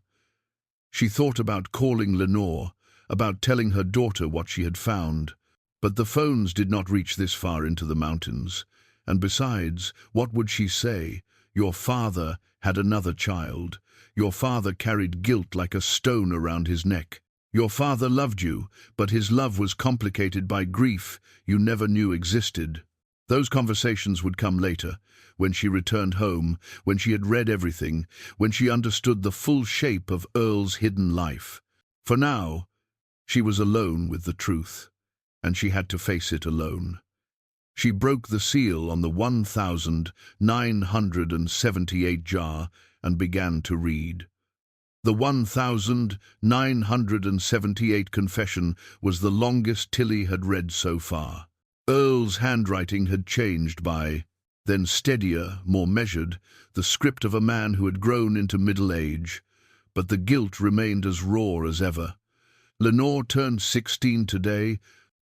She thought about calling Lenore, about telling her daughter what she had found. But the phones did not reach this far into the mountains. And besides, what would she say? Your father had another child. Your father carried guilt like a stone around his neck. Your father loved you, but his love was complicated by grief you never knew existed. Those conversations would come later, when she returned home, when she had read everything, when she understood the full shape of Earl's hidden life. For now, she was alone with the truth, and she had to face it alone. She broke the seal on the 1,978 jar and began to read. The 1,978 confession was the longest Tillie had read so far. Earl's handwriting had changed then steadier, more measured, the script of a man who had grown into middle age. But the guilt remained as raw as ever. Lenore turned 16 today,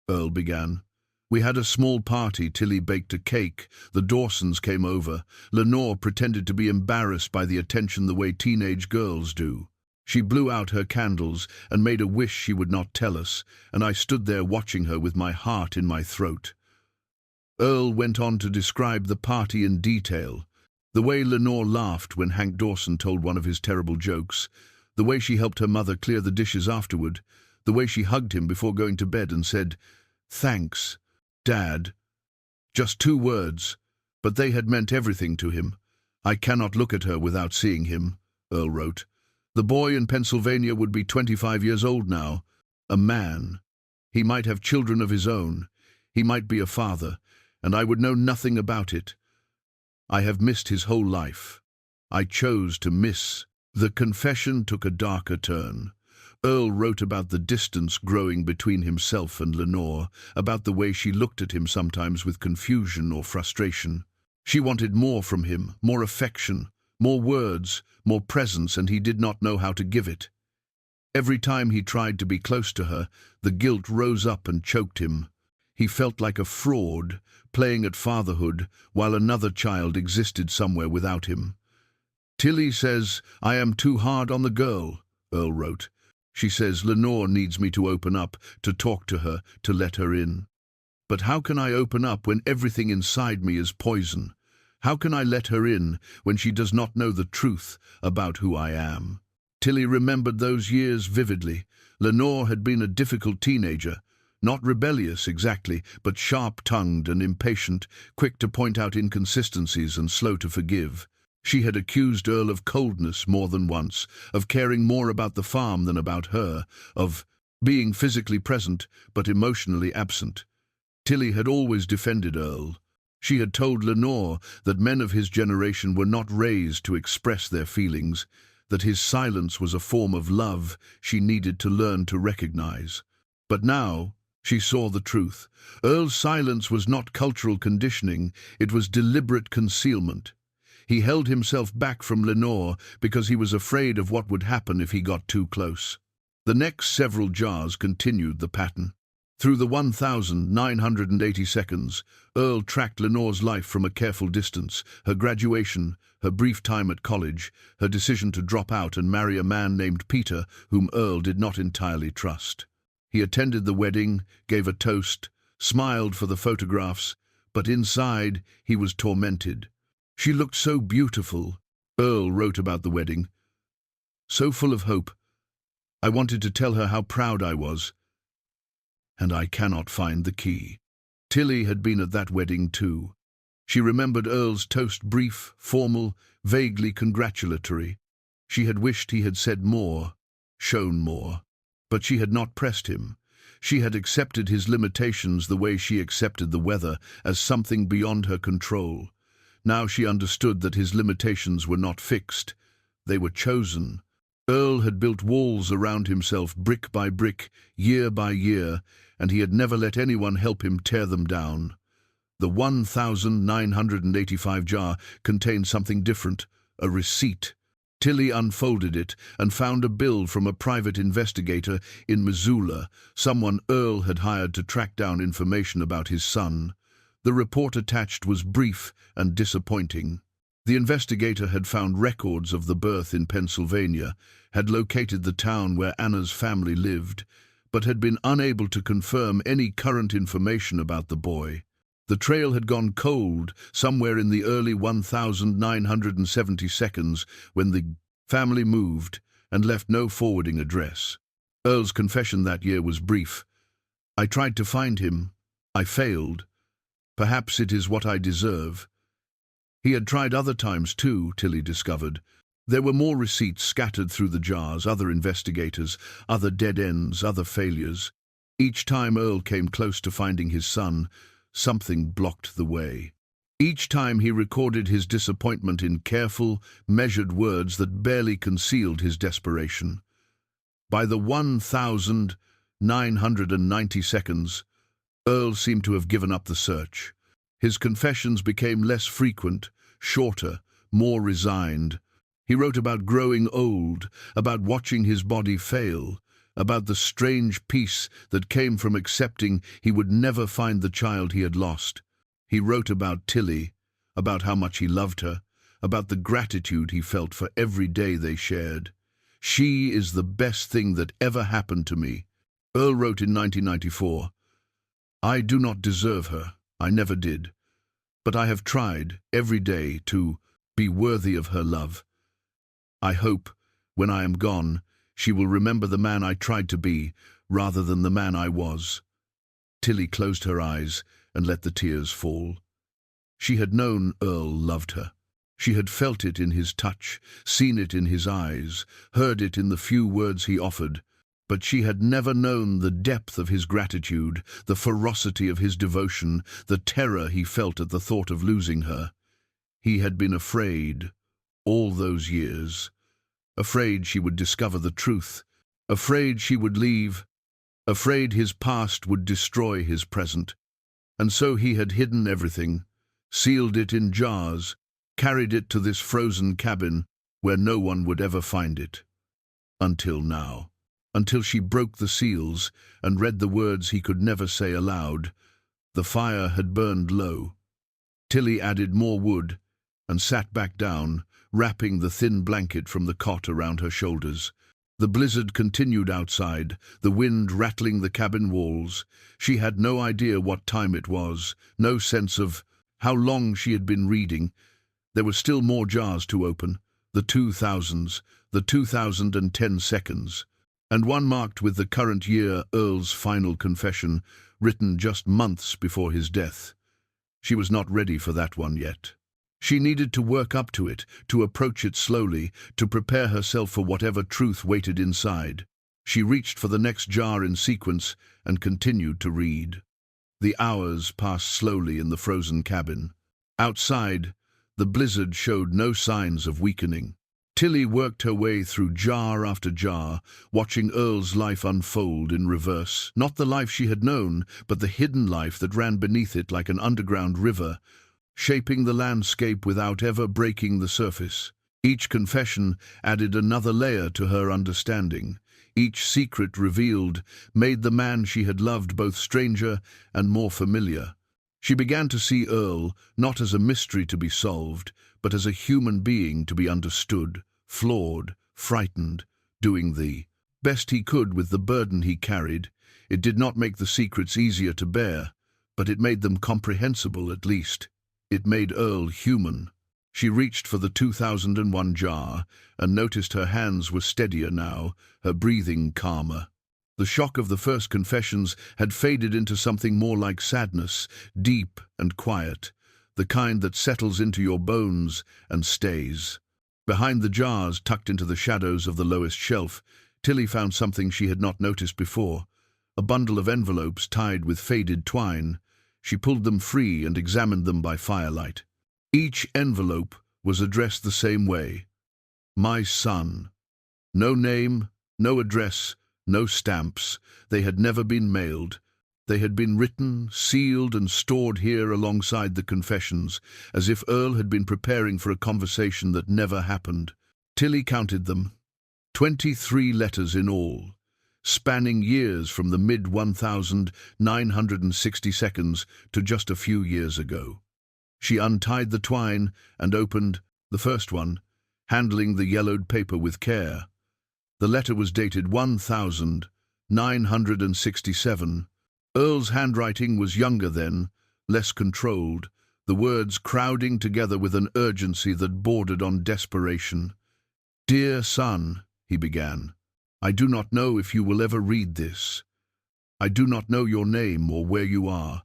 Earl began. We had a small party. Tillie baked a cake. The Dawsons came over. Lenore pretended to be embarrassed by the attention the way teenage girls do. She blew out her candles and made a wish she would not tell us, and I stood there watching her with my heart in my throat. Earl went on to describe the party in detail. The way Lenore laughed when Hank Dawson told one of his terrible jokes. The way she helped her mother clear the dishes afterward. The way she hugged him before going to bed and said, "Thanks, Dad." Just 2 words, but they had meant everything to him. I cannot look at her without seeing him, Earl wrote. The boy in Pennsylvania would be 25 years old now. A man. He might have children of his own. He might be a father, and I would know nothing about it. I have missed his whole life. I chose to miss. The confession took a darker turn. Earl wrote about the distance growing between himself and Lenore, about the way she looked at him sometimes with confusion or frustration. She wanted more from him, more affection, more words, more presence, and he did not know how to give it. Every time he tried to be close to her, the guilt rose up and choked him. He felt like a fraud, playing at fatherhood, while another child existed somewhere without him. Tillie says, "I am too hard on the girl," Earl wrote. She says Lenore needs me to open up, to talk to her, to let her in. But how can I open up when everything inside me is poison? How can I let her in when she does not know the truth about who I am? Tillie remembered those years vividly. Lenore had been a difficult teenager, not rebellious exactly, but sharp-tongued and impatient, quick to point out inconsistencies and slow to forgive. She had accused Earl of coldness more than once, of caring more about the farm than about her, of being physically present but emotionally absent. Tillie had always defended Earl. She had told Lenore that men of his generation were not raised to express their feelings, that his silence was a form of love she needed to learn to recognize. But now she saw the truth. Earl's silence was not cultural conditioning, it was deliberate concealment. He held himself back from Lenore because he was afraid of what would happen if he got too close. The next several jars continued the pattern. Through the 1,980 seconds, Earl tracked Lenore's life from a careful distance, her graduation, her brief time at college, her decision to drop out and marry a man named Peter, whom Earl did not entirely trust. He attended the wedding, gave a toast, smiled for the photographs, but inside he was tormented. She looked so beautiful, Earl wrote about the wedding, so full of hope. I wanted to tell her how proud I was, and I cannot find the key. Tillie had been at that wedding too. She remembered Earl's toast, brief, formal, vaguely congratulatory. She had wished he had said more, shown more. But she had not pressed him. She had accepted his limitations the way she accepted the weather, as something beyond her control. Now she understood that his limitations were not fixed. They were chosen. Earl had built walls around himself brick by brick, year by year, and he had never let anyone help him tear them down. The 1,985 jar contained something different, a receipt. Tillie unfolded it and found a bill from a private investigator in Missoula, someone Earl had hired to track down information about his son. The report attached was brief and disappointing. The investigator had found records of the birth in Pennsylvania, had located the town where Anna's family lived, but had been unable to confirm any current information about the boy. The trail had gone cold somewhere in the early 1,970 seconds when the family moved and left no forwarding address. Earl's confession that year was brief. I tried to find him. I failed. Perhaps it is what I deserve. He had tried other times too, Tillie discovered. There were more receipts scattered through the jars, other investigators, other dead ends, other failures. Each time Earl came close to finding his son, something blocked the way. Each time he recorded his disappointment in careful, measured words that barely concealed his desperation. By the 1,990 seconds, Earl seemed to have given up the search. His confessions became less frequent, shorter, more resigned. He wrote about growing old, about watching his body fail, about the strange peace that came from accepting he would never find the child he had lost. He wrote about Tillie, about how much he loved her, about the gratitude he felt for every day they shared. She is the best thing that ever happened to me. Earl wrote in 1994, I do not deserve her, I never did, but I have tried every day to be worthy of her love. I hope, when I am gone, she will remember the man I tried to be, rather than the man I was. Tillie closed her eyes and let the tears fall. She had known Earl loved her. She had felt it in his touch, seen it in his eyes, heard it in the few words he offered, but she had never known the depth of his gratitude, the ferocity of his devotion, the terror he felt at the thought of losing her. He had been afraid, all those years, afraid she would discover the truth, afraid she would leave, afraid his past would destroy his present. And so he had hidden everything, sealed it in jars, carried it to this frozen cabin where no one would ever find it. Until now. Until she broke the seals and read the words he could never say aloud. The fire had burned low. Tillie added more wood and sat back down, wrapping the thin blanket from the cot around her shoulders. The blizzard continued outside, the wind rattling the cabin walls. She had no idea what time it was, no sense of how long she had been reading. There were still more jars to open, the 2000s, the 2010 seconds, and one marked with the current year, Earl's final confession, written just months before his death. She was not ready for that one yet. She needed to work up to it, to approach it slowly, to prepare herself for whatever truth waited inside. She reached for the next jar in sequence and continued to read. The hours passed slowly in the frozen cabin. Outside, the blizzard showed no signs of weakening. Tillie worked her way through jar after jar, watching Earl's life unfold in reverse. Not the life she had known, but the hidden life that ran beneath it like an underground river, shaping the landscape without ever breaking the surface. Each confession added another layer to her understanding. Each secret revealed made the man she had loved both stranger and more familiar. She began to see Earl not as a mystery to be solved, but as a human being to be understood, flawed, frightened, doing the best he could with the burden he carried. It did not make the secrets easier to bear, but it made them comprehensible at least. It made Earl human. She reached for the 2001 jar and noticed her hands were steadier now, her breathing calmer. The shock of the first confessions had faded into something more like sadness, deep and quiet, the kind that settles into your bones and stays. Behind the jars, tucked into the shadows of the lowest shelf, Tillie found something she had not noticed before, a bundle of envelopes tied with faded twine. She pulled them free and examined them by firelight. Each envelope was addressed the same way. My son. No name, no address, no stamps. They had never been mailed. They had been written, sealed, and stored here alongside the confessions, as if Earl had been preparing for a conversation that never happened. Tillie counted them. 23 letters in all, spanning years from the mid-1960s to just a few years ago. She untied the twine and opened the first one, handling the yellowed paper with care. The letter was dated 1967. Earl's handwriting was younger then, less controlled, the words crowding together with an urgency that bordered on desperation. Dear son, he began, I do not know if you will ever read this. I do not know your name or where you are.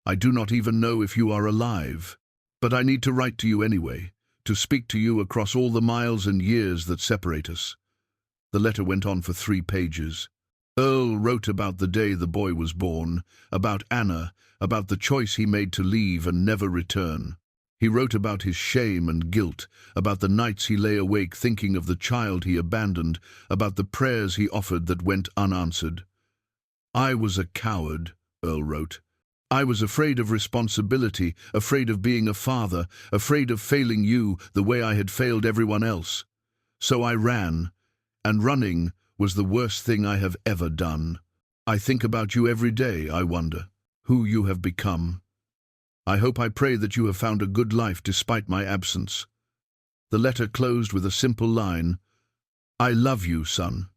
I do not even know if you are alive. But I need to write to you anyway, to speak to you across all the miles and years that separate us. The letter went on for 3 pages. Earl wrote about the day the boy was born, about Anna, about the choice he made to leave and never return. He wrote about his shame and guilt, about the nights he lay awake thinking of the child he abandoned, about the prayers he offered that went unanswered. I was a coward, Earl wrote. I was afraid of responsibility, afraid of being a father, afraid of failing you the way I had failed everyone else. So I ran, and running was the worst thing I have ever done. I think about you every day, I wonder, who you have become. I hope I pray that you have found a good life despite my absence. The letter closed with a simple line, I love you, son.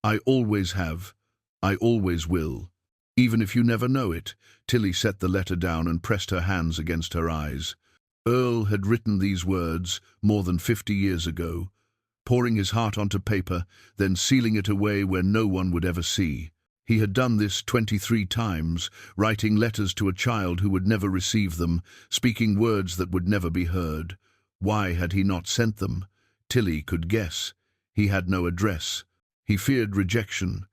I always have. I always will. Even if you never know it. Tillie set the letter down and pressed her hands against her eyes. Earl had written these words more than 50 years ago, pouring his heart onto paper, then sealing it away where no one would ever see. He had done this 23 times, writing letters to a child who would never receive them, speaking words that would never be heard. Why had he not sent them? Tillie could guess. He had no address. He feared rejection.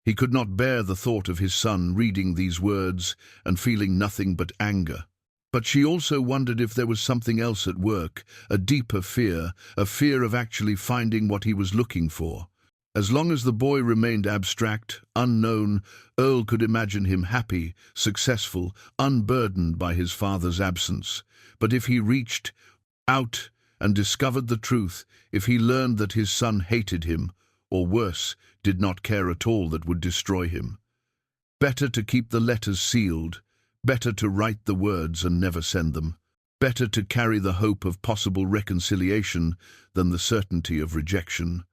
He could not bear the thought of his son reading these words and feeling nothing but anger. But she also wondered if there was something else at work, a deeper fear, a fear of actually finding what he was looking for. As long as the boy remained abstract, unknown, Earl could imagine him happy, successful, unburdened by his father's absence. But if he reached out and discovered the truth, if he learned that his son hated him, or worse, did not care at all, that would destroy him. Better to keep the letters sealed, better to write the words and never send them, better to carry the hope of possible reconciliation than the certainty of rejection.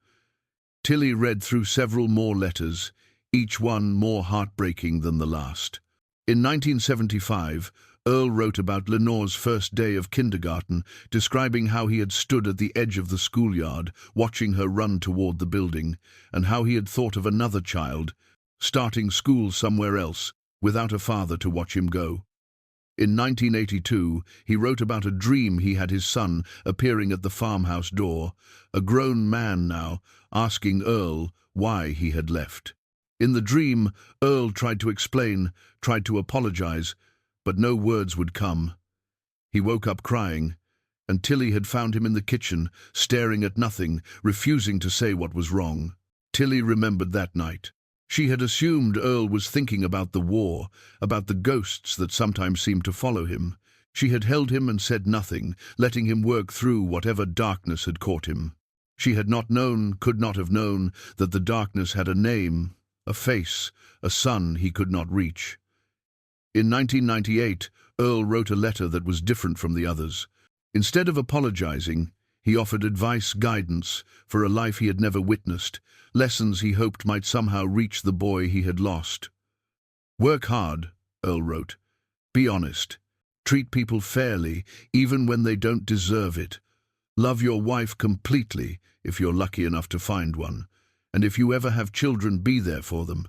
Tillie read through several more letters, each one more heartbreaking than the last. In 1975, Earl wrote about Lenore's first day of kindergarten, describing how he had stood at the edge of the schoolyard, watching her run toward the building, and how he had thought of another child, starting school somewhere else, without a father to watch him go. In 1982, he wrote about a dream he had his son appearing at the farmhouse door, a grown man now, asking Earl why he had left. In the dream, Earl tried to explain, tried to apologize, but no words would come. He woke up crying, and Tillie had found him in the kitchen, staring at nothing, refusing to say what was wrong. Tillie remembered that night. She had assumed Earl was thinking about the war, about the ghosts that sometimes seemed to follow him. She had held him and said nothing, letting him work through whatever darkness had caught him. She had not known, could not have known, that the darkness had a name, a face, a sun he could not reach. In 1998, Earl wrote a letter that was different from the others. Instead of apologizing, he offered advice, guidance, for a life he had never witnessed, lessons he hoped might somehow reach the boy he had lost. "Work hard," Earl wrote. "Be honest. Treat people fairly, even when they don't deserve it. Love your wife completely, if you're lucky enough to find one. And if you ever have children, be there for them.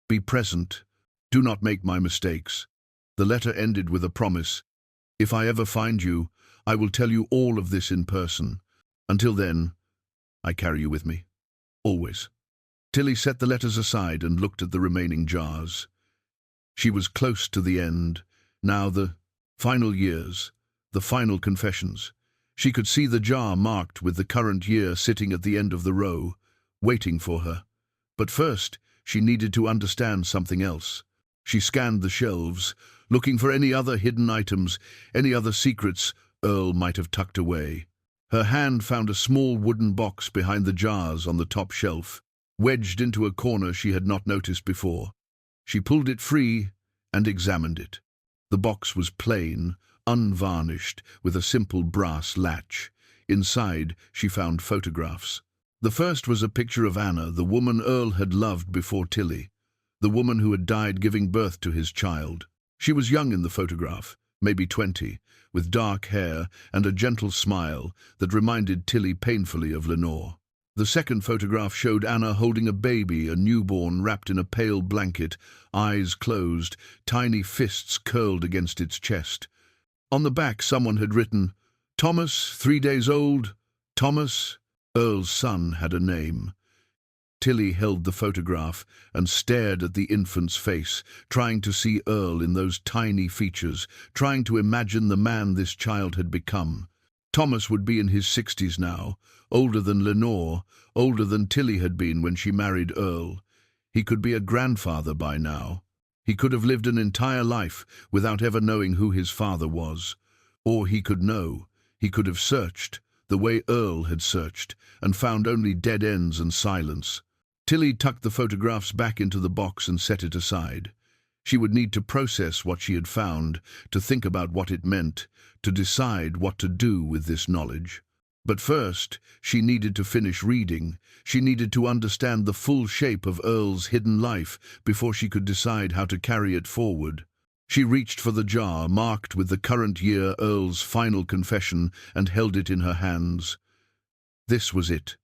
Be present. Do not make my mistakes." The letter ended with a promise. "If I ever find you, I will tell you all of this in person. Until then, I carry you with me. Always." Tillie set the letters aside and looked at the remaining jars. She was close to the end. Now the final years, the final confessions. She could see the jar marked with the current year sitting at the end of the row, waiting for her. But first, she needed to understand something else. She scanned the shelves, looking for any other hidden items, any other secrets Earl might have tucked away. Her hand found a small wooden box behind the jars on the top shelf, wedged into a corner she had not noticed before. She pulled it free and examined it. The box was plain, unvarnished, with a simple brass latch. Inside, she found photographs. The first was a picture of Anna, the woman Earl had loved before Tillie, the woman who had died giving birth to his child. She was young in the photograph, maybe 20, with dark hair and a gentle smile that reminded Tillie painfully of Lenore. The second photograph showed Anna holding a baby, a newborn wrapped in a pale blanket, eyes closed, tiny fists curled against its chest. On the back, someone had written, "Thomas, 3 days old, Thomas." Earl's son had a name. Tillie held the photograph and stared at the infant's face, trying to see Earl in those tiny features, trying to imagine the man this child had become. Thomas would be in his 60s now, older than Lenore, older than Tillie had been when she married Earl. He could be a grandfather by now. He could have lived an entire life without ever knowing who his father was. Or he could know. He could have searched, the way Earl had searched, and found only dead ends and silence. Tillie tucked the photographs back into the box and set it aside. She would need to process what she had found, to think about what it meant, to decide what to do with this knowledge. But first, she needed to finish reading. She needed to understand the full shape of Earl's hidden life before she could decide how to carry it forward. She reached for the jar marked with the current year Earl's final confession and held it in her hands. This was it.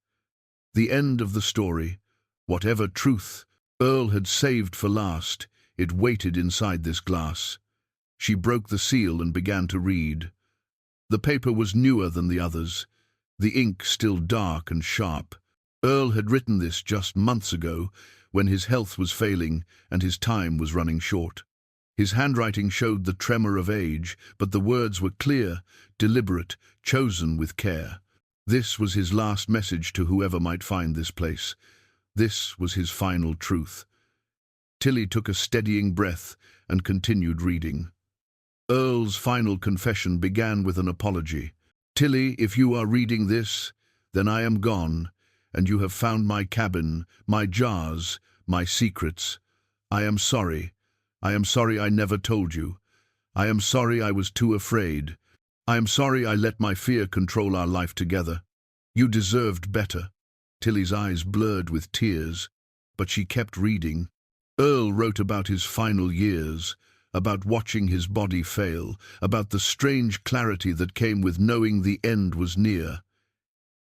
The end of the story. Whatever truth Earl had saved for last, it waited inside this glass. She broke the seal and began to read. The paper was newer than the others, the ink still dark and sharp. Earl had written this just months ago, when his health was failing and his time was running short. His handwriting showed the tremor of age, but the words were clear, deliberate, chosen with care. This was his last message to whoever might find this place. This was his final truth. Tillie took a steadying breath and continued reading. Earl's final confession began with an apology. "Tillie, if you are reading this, then I am gone, and you have found my cabin, my jars, my secrets. I am sorry. I am sorry I never told you. I am sorry I was too afraid. I am sorry I let my fear control our life together. You deserved better." Tillie's eyes blurred with tears, but she kept reading. Earl wrote about his final years, about watching his body fail, about the strange clarity that came with knowing the end was near.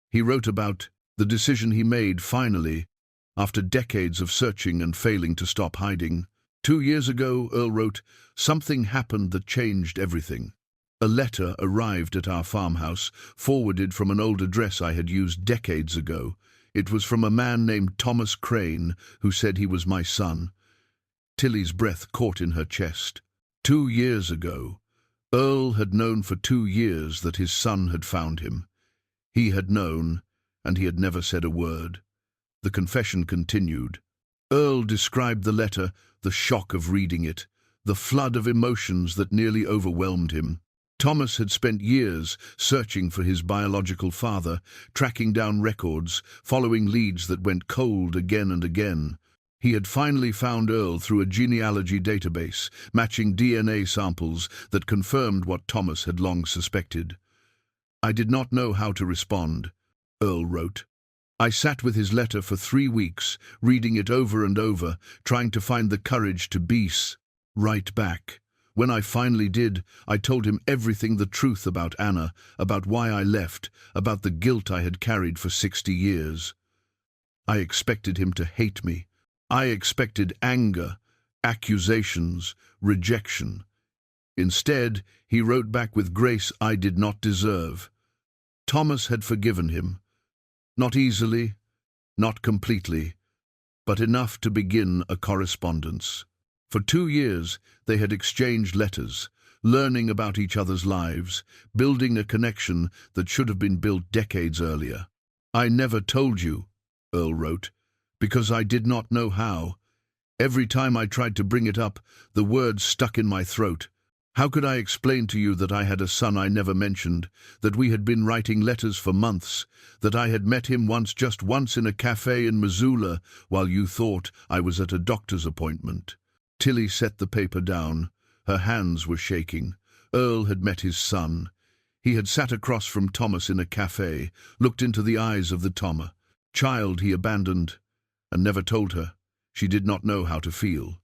He wrote about the decision he made finally, after decades of searching and failing to stop hiding. 2 years ago, Earl wrote, something happened that changed everything. A letter arrived at our farmhouse, forwarded from an old address I had used decades ago. It was from a man named Thomas Crane, who said he was my son. Tillie's breath caught in her chest. 2 years ago. Earl had known for 2 years that his son had found him. He had known, and he had never said a word. The confession continued. Earl described the letter, the shock of reading it, the flood of emotions that nearly overwhelmed him. Thomas had spent years searching for his biological father, tracking down records, following leads that went cold again and again. He had finally found Earl through a genealogy database, matching DNA samples that confirmed what Thomas had long suspected. I did not know how to respond, Earl wrote. I sat with his letter for 3 weeks, reading it over and over, trying to find the courage to write back. When I finally did, I told him everything, the truth about Anna, about why I left, about the guilt I had carried for 60 years. I expected him to hate me. I expected anger, accusations, rejection. Instead, he wrote back with grace I did not deserve. Thomas had forgiven him. Not easily, not completely, but enough to begin a correspondence. For 2 years, they had exchanged letters, learning about each other's lives, building a connection that should have been built decades earlier. I never told you, Earl wrote, because I did not know how. Every time I tried to bring it up, the words stuck in my throat. How could I explain to you that I had a son I never mentioned, that we had been writing letters for months, that I had met him just once in a cafe in Missoula while you thought I was at a doctor's appointment? Tillie set the paper down. Her hands were shaking. Earl had met his son. He had sat across from Thomas in a cafe, looked into the eyes of the child he abandoned, and never told her. She did not know how to feel.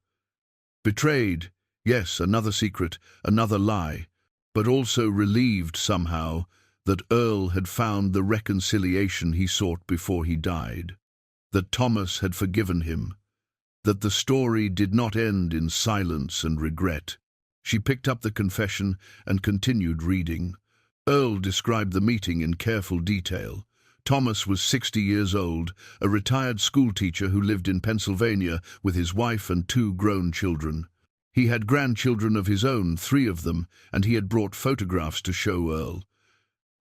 Betrayed, yes, another secret, another lie, but also relieved somehow that Earl had found the reconciliation he sought before he died, that Thomas had forgiven him, that the story did not end in silence and regret. She picked up the confession and continued reading. Earl described the meeting in careful detail. Thomas was 60 years old, a retired schoolteacher who lived in Pennsylvania with his wife and 2 grown children. He had grandchildren of his own, 3 of them, and he had brought photographs to show Earl.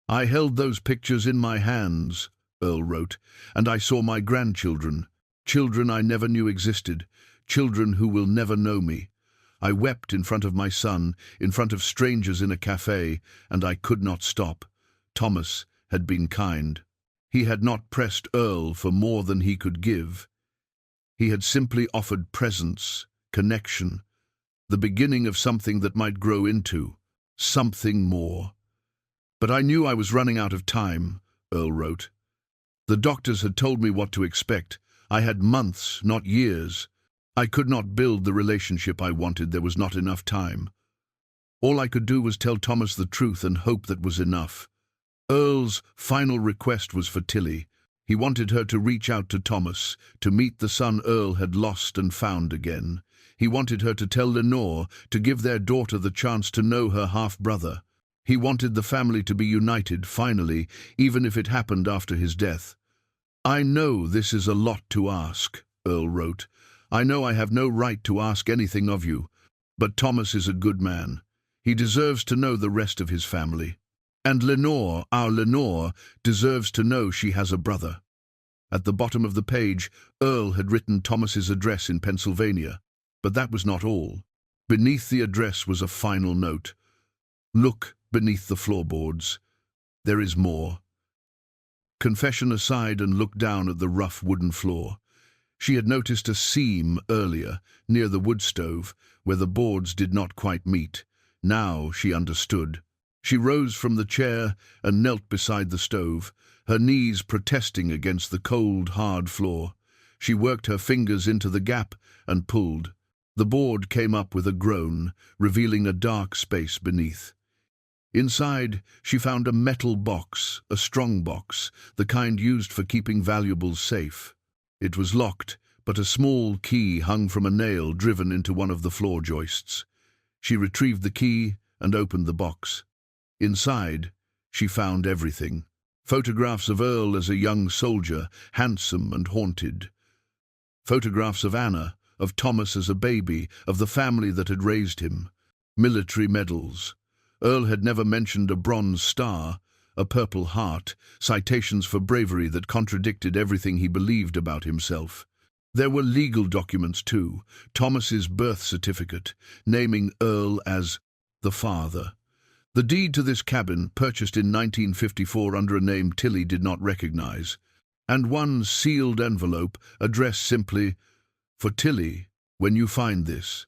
I held those pictures in my hands, Earl wrote, and I saw my grandchildren, children I never knew existed, children who will never know me. I wept in front of my son, in front of strangers in a cafe, and I could not stop. Thomas had been kind. He had not pressed Earl for more than he could give. He had simply offered presence, connection, the beginning of something that might grow into something more. But I knew I was running out of time, Earl wrote. The doctors had told me what to expect. I had months, not years. I could not build the relationship I wanted. There was not enough time. All I could do was tell Thomas the truth and hope that was enough. Earl's final request was for Tillie. He wanted her to reach out to Thomas, to meet the son Earl had lost and found again. He wanted her to tell Lenore, to give their daughter the chance to know her half-brother. He wanted the family to be united, finally, even if it happened after his death. I know this is a lot to ask, Earl wrote. I know I have no right to ask anything of you, but Thomas is a good man. He deserves to know the rest of his family. And Lenore, our Lenore, deserves to know she has a brother. At the bottom of the page, Earl had written Thomas's address in Pennsylvania. But that was not all. Beneath the address was a final note. Look beneath the floorboards. There is more. Confession aside, and looked down at the rough wooden floor. She had noticed a seam earlier, near the wood stove, where the boards did not quite meet. Now she understood. She rose from the chair and knelt beside the stove, her knees protesting against the cold, hard floor. She worked her fingers into the gap and pulled. The board came up with a groan, revealing a dark space beneath. Inside, she found a metal box, a strong box, the kind used for keeping valuables safe. It was locked, but a small key hung from a nail driven into one of the floor joists. She retrieved the key and opened the box. Inside, she found everything. Photographs of Earl as a young soldier, handsome and haunted. Photographs of Anna, of Thomas as a baby, of the family that had raised him. Military medals. Earl had never mentioned a bronze star, a Purple Heart, citations for bravery that contradicted everything he believed about himself. There were legal documents too, Thomas's birth certificate, naming Earl as the father. The deed to this cabin, purchased in 1954 under a name Tillie did not recognize, and one sealed envelope addressed simply, "For Tillie, when you find this."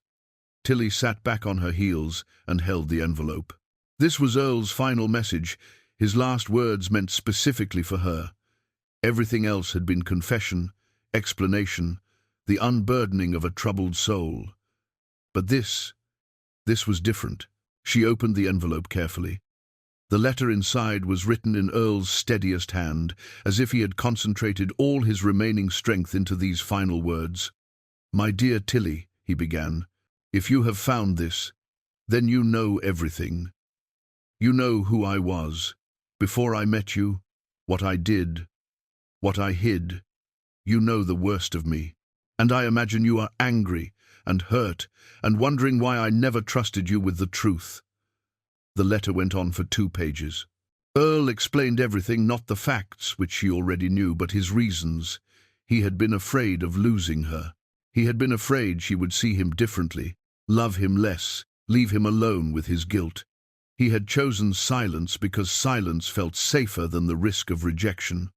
Tillie sat back on her heels and held the envelope. This was Earl's final message, his last words meant specifically for her. Everything else had been confession, explanation, the unburdening of a troubled soul. But this was different. She opened the envelope carefully. The letter inside was written in Earl's steadiest hand, as if he had concentrated all his remaining strength into these final words. "My dear Tillie," he began, "if you have found this, then you know everything. You know who I was, before I met you, what I did, what I hid. You know the worst of me, and I imagine you are angry and hurt and wondering why I never trusted you with the truth." The letter went on for 2 pages. Earl explained everything, not the facts, which she already knew, but his reasons. He had been afraid of losing her. He had been afraid she would see him differently, love him less, leave him alone with his guilt. He had chosen silence because silence felt safer than the risk of rejection.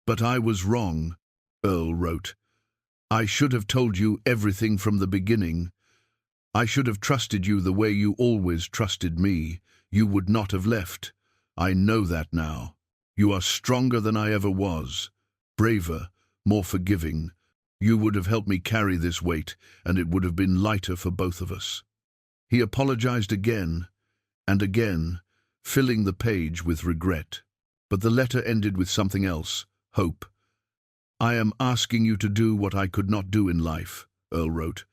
"But I was wrong," Earl wrote. "I should have told you everything from the beginning. I should have trusted you the way you always trusted me. You would not have left. I know that now. You are stronger than I ever was, braver, more forgiving. You would have helped me carry this weight, and it would have been lighter for both of us." He apologized again and again, filling the page with regret. But the letter ended with something else, hope. "I am asking you to do what I could not do in life," Earl wrote.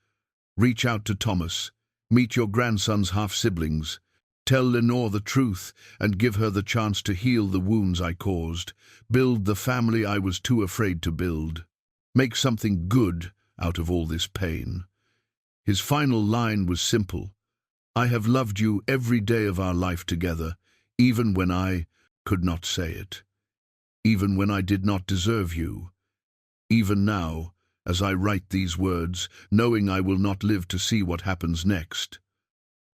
"Reach out to Thomas, meet your grandson's half-siblings, tell Lenore the truth and give her the chance to heal the wounds I caused, build the family I was too afraid to build. Make something good out of all this pain." His final line was simple. "I have loved you every day of our life together, even when I could not say it, even when I did not deserve you. Even now, as I write these words, knowing I will not live to see what happens next.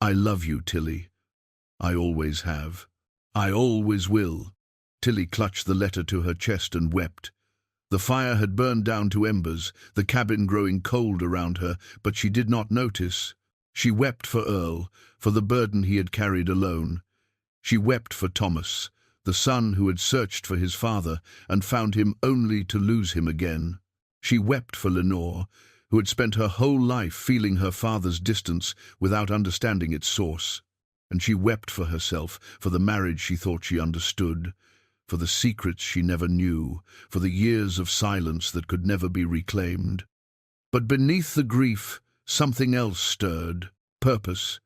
I love you, Tillie. I always have. I always will." Tillie clutched the letter to her chest and wept. The fire had burned down to embers, the cabin growing cold around her, but she did not notice. She wept for Earl, for the burden he had carried alone. She wept for Thomas, the son who had searched for his father and found him only to lose him again. She wept for Lenore, who had spent her whole life feeling her father's distance without understanding its source. And she wept for herself, for the marriage she thought she understood, for the secrets she never knew, for the years of silence that could never be reclaimed. But beneath the grief, something else stirred. Purpose,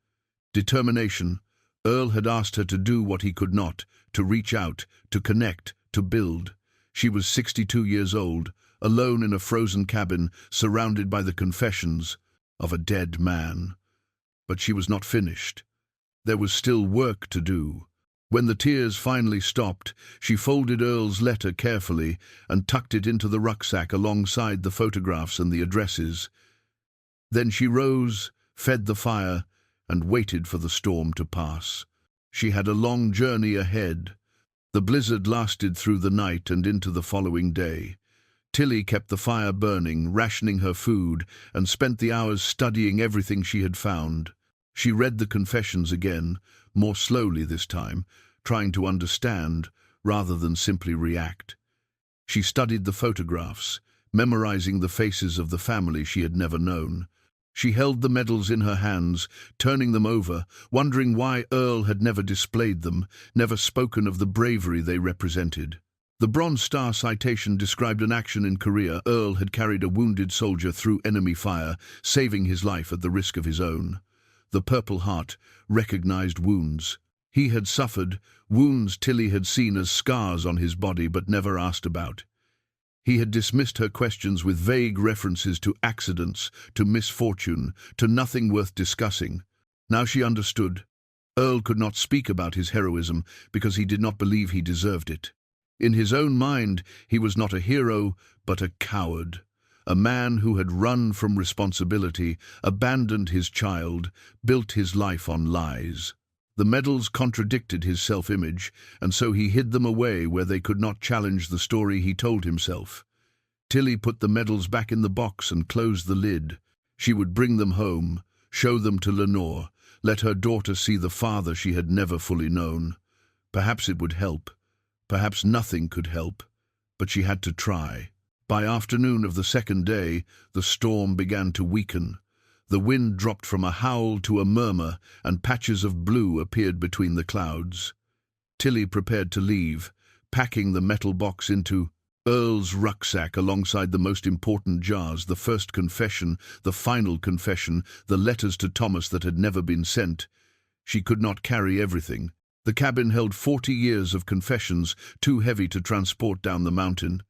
determination. Earl had asked her to do what he could not, to reach out, to connect, to build. She was 62 years old, alone in a frozen cabin, surrounded by the confessions of a dead man. But she was not finished. There was still work to do. When the tears finally stopped, she folded Earl's letter carefully and tucked it into the rucksack alongside the photographs and the addresses. Then she rose, fed the fire, and waited for the storm to pass. She had a long journey ahead. The blizzard lasted through the night and into the following day. Tillie kept the fire burning, rationing her food, and spent the hours studying everything she had found. She read the confessions again, more slowly this time, trying to understand rather than simply react. She studied the photographs, memorizing the faces of the family she had never known. She held the medals in her hands, turning them over, wondering why Earl had never displayed them, never spoken of the bravery they represented. The Bronze Star citation described an action in Korea. Earl had carried a wounded soldier through enemy fire, saving his life at the risk of his own. The Purple Heart recognized wounds. He had suffered wounds Tillie had seen as scars on his body but never asked about. He had dismissed her questions with vague references to accidents, to misfortune, to nothing worth discussing. Now she understood. Earl could not speak about his heroism because he did not believe he deserved it. In his own mind, he was not a hero, but a coward. A man who had run from responsibility, abandoned his child, built his life on lies. The medals contradicted his self-image, and so he hid them away where they could not challenge the story he told himself. Tillie put the medals back in the box and closed the lid. She would bring them home, show them to Lenore, let her daughter see the father she had never fully known. Perhaps it would help. Perhaps nothing could help. But she had to try. By afternoon of the second day, the storm began to weaken. The wind dropped from a howl to a murmur, and patches of blue appeared between the clouds. Tillie prepared to leave, packing the metal box into Earl's rucksack alongside the most important jars, the first confession, the final confession, the letters to Thomas that had never been sent. She could not carry everything. The cabin held 40 years of confessions, too heavy to transport down the mountain.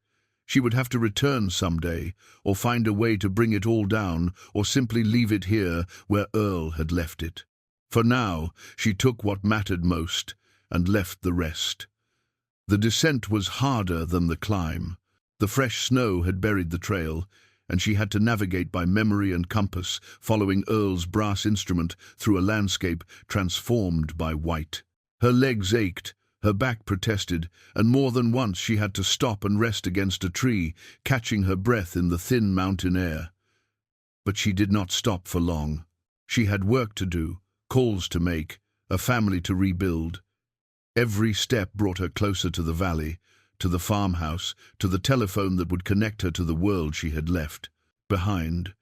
She would have to return someday, or find a way to bring it all down, or simply leave it here where Earl had left it. For now, she took what mattered most, and left the rest. The descent was harder than the climb. The fresh snow had buried the trail, and she had to navigate by memory and compass, following Earl's brass instrument through a landscape transformed by white. Her legs ached, her back protested, and more than once she had to stop and rest against a tree, catching her breath in the thin mountain air. But she did not stop for long. She had work to do, calls to make, a family to rebuild. Every step brought her closer to the valley, to the farmhouse, to the telephone that would connect her to the world she had left behind.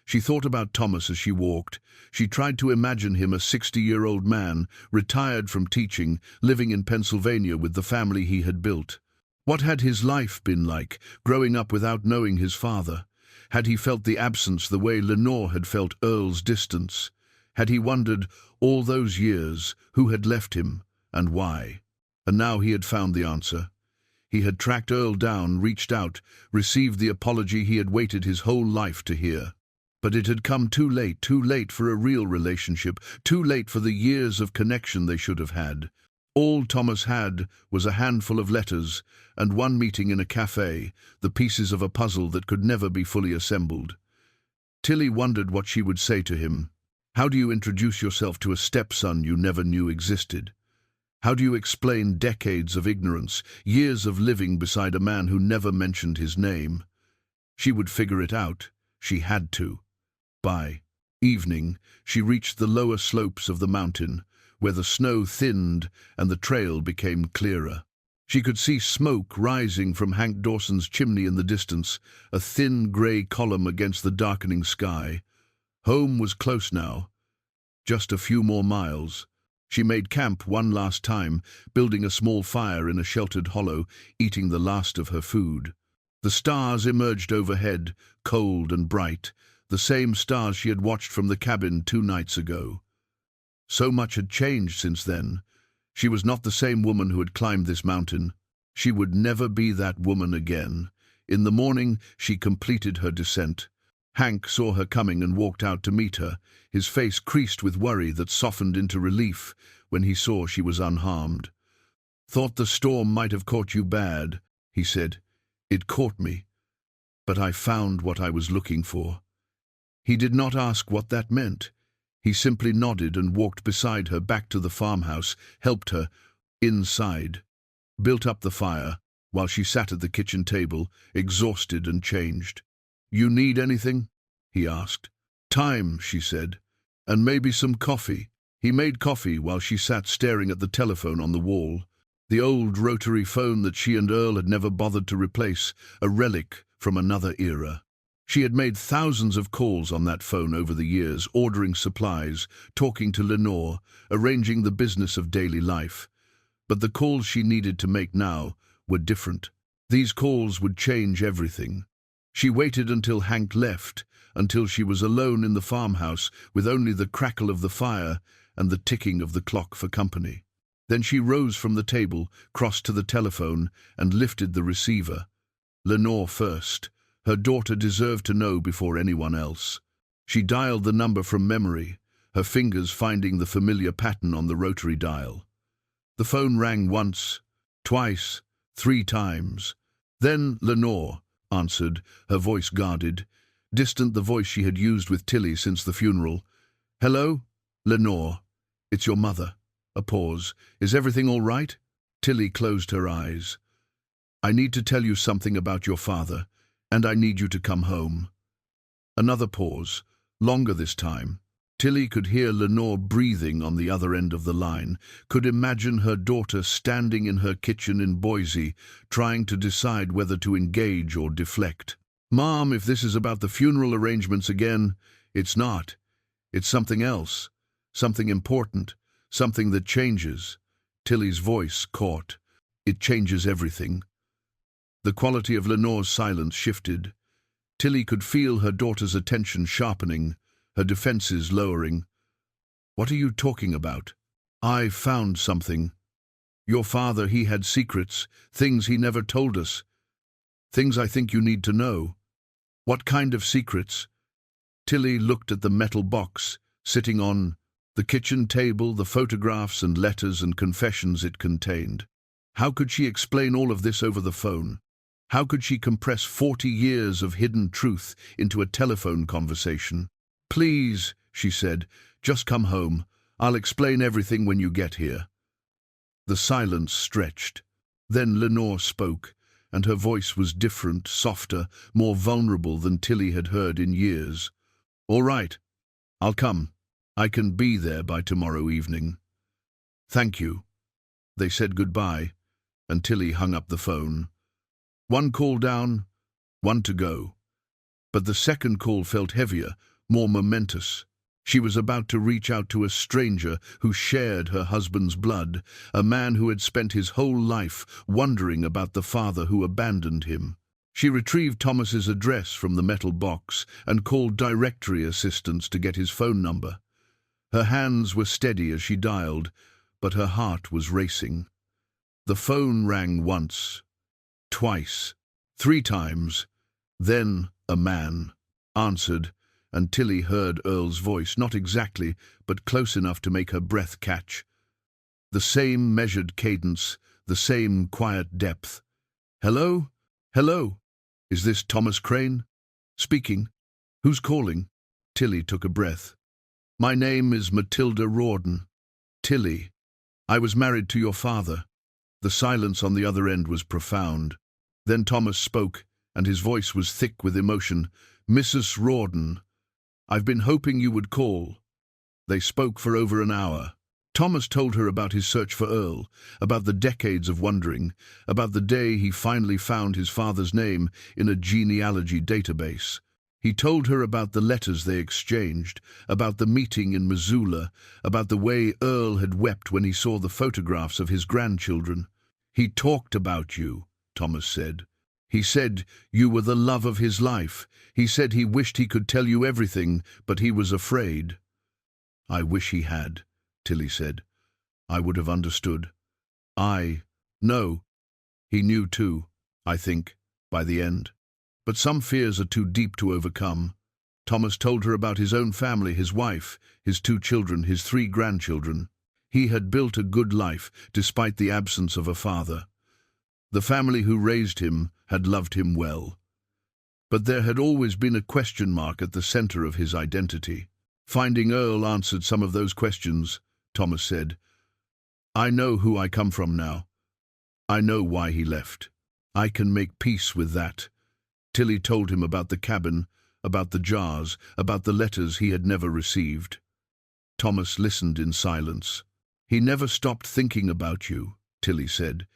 She thought about Thomas as she walked. She tried to imagine him a 60-year-old man, retired from teaching, living in Pennsylvania with the family he had built. What had his life been like, growing up without knowing his father? Had he felt the absence the way Lenore had felt Earl's distance? Had he wondered, all those years, who had left him, and why? And now he had found the answer. He had tracked Earl down, reached out, received the apology he had waited his whole life to hear. But it had come too late for a real relationship, too late for the years of connection they should have had. All Thomas had was a handful of letters and one meeting in a cafe, the pieces of a puzzle that could never be fully assembled. Tillie wondered what she would say to him. How do you introduce yourself to a stepson you never knew existed? How do you explain decades of ignorance, years of living beside a man who never mentioned his name? She would figure it out. She had to. By evening, she reached the lower slopes of the mountain, where the snow thinned and the trail became clearer. She could see smoke rising from Hank Dawson's chimney in the distance, a thin grey column against the darkening sky. Home was close now. Just a few more miles. She made camp one last time, building a small fire in a sheltered hollow, eating the last of her food. The stars emerged overhead, cold and bright, the same stars she had watched from the cabin 2 nights ago. So much had changed since then. She was not the same woman who had climbed this mountain. She would never be that woman again. In the morning, she completed her descent. Hank saw her coming and walked out to meet her, his face creased with worry that softened into relief when he saw she was unharmed. "Thought the storm might have caught you bad," he said. "It caught me, but I found what I was looking for." He did not ask what that meant. He simply nodded and walked beside her back to the farmhouse, helped her inside, built up the fire while she sat at the kitchen table, exhausted and changed. "You need anything?" he asked. "Time," she said, "and maybe some coffee." He made coffee while she sat staring at the telephone on the wall, the old rotary phone that she and Earl had never bothered to replace, a relic from another era. She had made thousands of calls on that phone over the years, ordering supplies, talking to Lenore, arranging the business of daily life. But the calls she needed to make now were different. These calls would change everything. She waited until Hank left, until she was alone in the farmhouse with only the crackle of the fire and the ticking of the clock for company. Then she rose from the table, crossed to the telephone, and lifted the receiver. Lenore first. Her daughter deserved to know before anyone else. She dialed the number from memory, her fingers finding the familiar pattern on the rotary dial. The phone rang once, twice, 3 times. Then Lenore answered, her voice guarded, distant, the voice she had used with Tillie since the funeral. "Hello? Lenore, it's your mother." A pause. "Is everything all right?" Tillie closed her eyes. "I need to tell you something about your father, and I need you to come home." Another pause, longer this time. Tillie could hear Lenore breathing on the other end of the line, could imagine her daughter standing in her kitchen in Boise, trying to decide whether to engage or deflect. "Mom, if this is about the funeral arrangements again, it's not. It's something else, something important, something that changes." Tillie's voice caught. "It changes everything." The quality of Lenore's silence shifted. Tillie could feel her daughter's attention sharpening, her defenses lowering. "What are you talking about?" "I found something. Your father, he had secrets, things he never told us. Things I think you need to know." "What kind of secrets?" Tillie looked at the metal box, sitting on the kitchen table, the photographs and letters and confessions it contained. How could she explain all of this over the phone? How could she compress 40 years of hidden truth into a telephone conversation? "Please," she said, "just come home. I'll explain everything when you get here." The silence stretched. Then Lenore spoke, and her voice was different, softer, more vulnerable than Tillie had heard in years. "All right, I'll come. I can be there by tomorrow evening." "Thank you." They said goodbye, and Tillie hung up the phone. One call down, one to go. But the second call felt heavier, more momentous. She was about to reach out to a stranger who shared her husband's blood, a man who had spent his whole life wondering about the father who abandoned him. She retrieved Thomas's address from the metal box and called directory assistants to get his phone number. Her hands were steady as she dialed, but her heart was racing. The phone rang once, twice, 3 times. Then a man answered, and Tillie heard Earl's voice, not exactly, but close enough to make her breath catch. The same measured cadence, the same quiet depth. "Hello? Hello? Is this Thomas Crane?" "Speaking. Who's calling?" Tillie took a breath. "My name is Matilda Rourden." "Tillie, I was married to your father." The silence on the other end was profound. Then Thomas spoke, and his voice was thick with emotion. "Mrs. Rourden, I've been hoping you would call." They spoke for over an hour. Thomas told her about his search for Earl, about the decades of wondering, about the day he finally found his father's name in a genealogy database. He told her about the letters they exchanged, about the meeting in Missoula, about the way Earl had wept when he saw the photographs of his grandchildren. "He talked about you," Thomas said. "He said you were the love of his life. He said he wished he could tell you everything, but he was afraid." "I wish he had," Tillie said. "I would have understood." No. He knew too, I think, by the end. But some fears are too deep to overcome. Thomas told her about his own family, his wife, his 2 children, his 3 grandchildren. He had built a good life, despite the absence of a father. The family who raised him had loved him well. But there had always been a question mark at the center of his identity. Finding Earl answered some of those questions, Thomas said. "I know who I come from now. I know why he left. I can make peace with that." Tillie told him about the cabin, about the jars, about the letters he had never received. Thomas listened in silence. "He never stopped thinking about you," Tillie said.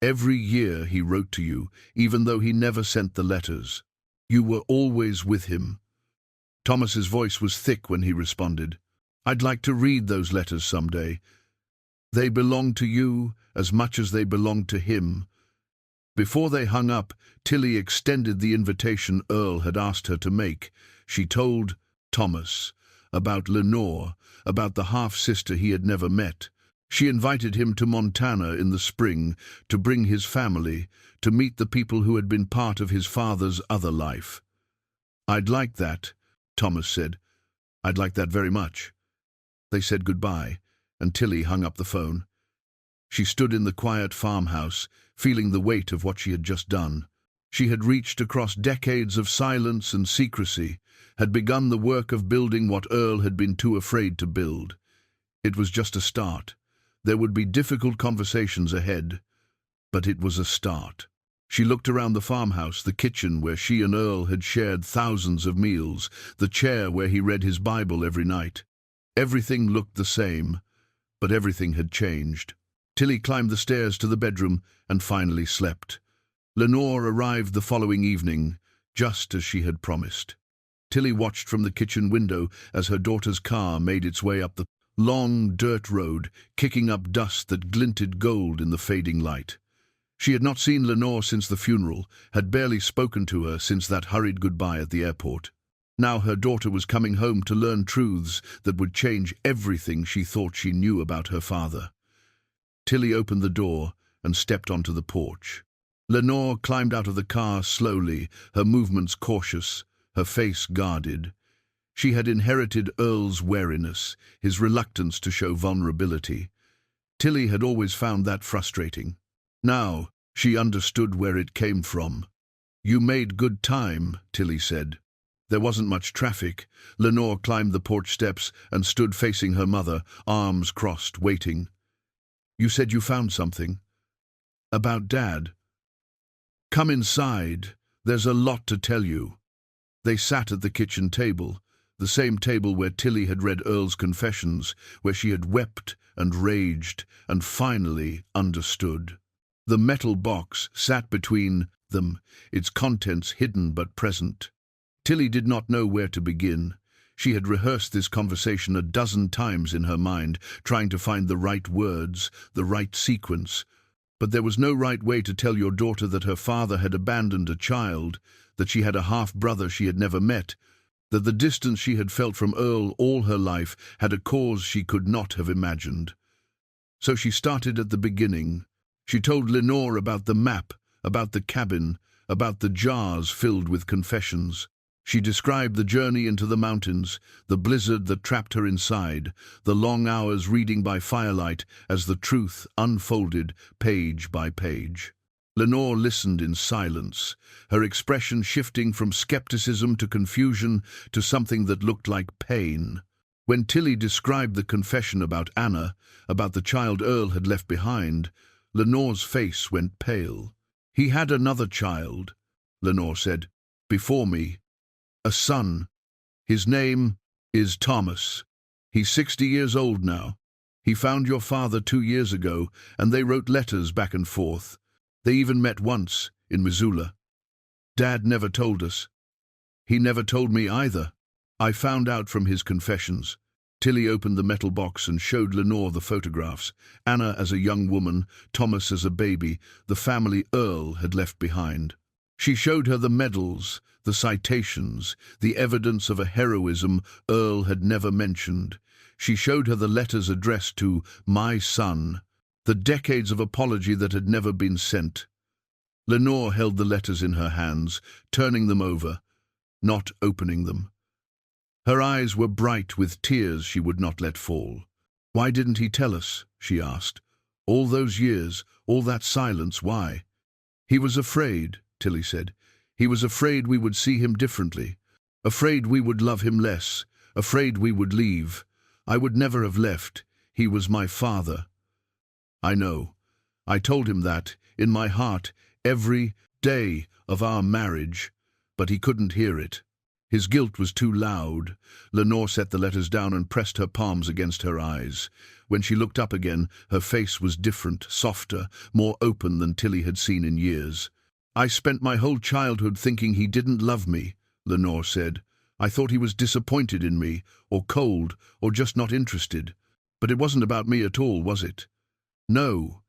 "Every year he wrote to you, even though he never sent the letters. You were always with him." Thomas's voice was thick when he responded. "I'd like to read those letters someday. They belong to you as much as they belong to him. Before they hung up, Tillie extended the invitation Earl had asked her to make. She told Thomas about Lenore, about the half-sister he had never met. She invited him to Montana in the spring, to bring his family, to meet the people who had been part of his father's other life. "I'd like that," Thomas said. "I'd like that very much." They said goodbye, and Tillie hung up the phone. She stood in the quiet farmhouse, feeling the weight of what she had just done. She had reached across decades of silence and secrecy, had begun the work of building what Earl had been too afraid to build. It was just a start. There would be difficult conversations ahead, but it was a start. She looked around the farmhouse, the kitchen where she and Earl had shared thousands of meals, the chair where he read his Bible every night. Everything looked the same, but everything had changed. Tillie climbed the stairs to the bedroom and finally slept. Lenore arrived the following evening, just as she had promised. Tillie watched from the kitchen window as her daughter's car made its way up the long dirt road, kicking up dust that glinted gold in the fading light. She had not seen Lenore since the funeral, had barely spoken to her since that hurried goodbye at the airport. Now her daughter was coming home to learn truths that would change everything she thought she knew about her father. Tillie opened the door and stepped onto the porch. Lenore climbed out of the car slowly, her movements cautious, her face guarded. She had inherited Earl's wariness, his reluctance to show vulnerability. Tillie had always found that frustrating. Now she understood where it came from. "You made good time," Tillie said. There wasn't much traffic. Lenore climbed the porch steps and stood facing her mother, arms crossed, waiting. "You said you found something." "About Dad." "Come inside. There's a lot to tell you." They sat at the kitchen table, the same table where Tillie had read Earl's confessions, where she had wept and raged and finally understood. The metal box sat between them, its contents hidden but present. Tillie did not know where to begin. She had rehearsed this conversation a dozen times in her mind, trying to find the right words, the right sequence. But there was no right way to tell your daughter that her father had abandoned a child, that she had a half-brother she had never met, that the distance she had felt from Earl all her life had a cause she could not have imagined. So she started at the beginning. She told Lenore about the map, about the cabin, about the jars filled with confessions. She described the journey into the mountains, the blizzard that trapped her inside, the long hours reading by firelight as the truth unfolded page by page. Lenore listened in silence, her expression shifting from skepticism to confusion to something that looked like pain. When Tillie described the confession about Anna, about the child Earl had left behind, Lenore's face went pale. "He had another child," Lenore said, "before me. A son. His name is Thomas. He's 60 years old now. He found your father 2 years ago, and they wrote letters back and forth. They even met once, in Missoula. Dad never told us. He never told me either. I found out from his confessions." Tillie opened the metal box and showed Lenore the photographs. Anna as a young woman, Thomas as a baby, the family Earl had left behind. She showed her the medals, the citations, the evidence of a heroism Earl had never mentioned. She showed her the letters addressed to "my son," the decades of apology that had never been sent. Lenore held the letters in her hands, turning them over, not opening them. Her eyes were bright with tears she would not let fall. "Why didn't he tell us?" she asked. "All those years, all that silence, why?" "He was afraid," Tillie said. "He was afraid we would see him differently. Afraid we would love him less. Afraid we would leave. I would never have left. He was my father." "I know. I told him that, in my heart, every day of our marriage. But he couldn't hear it. His guilt was too loud." Lenore set the letters down and pressed her palms against her eyes. When she looked up again, her face was different, softer, more open than Tillie had seen in years. "I spent my whole childhood thinking he didn't love me," Lenore said. "I thought he was disappointed in me, or cold, or just not interested. But it wasn't about me at all, was it?" "No,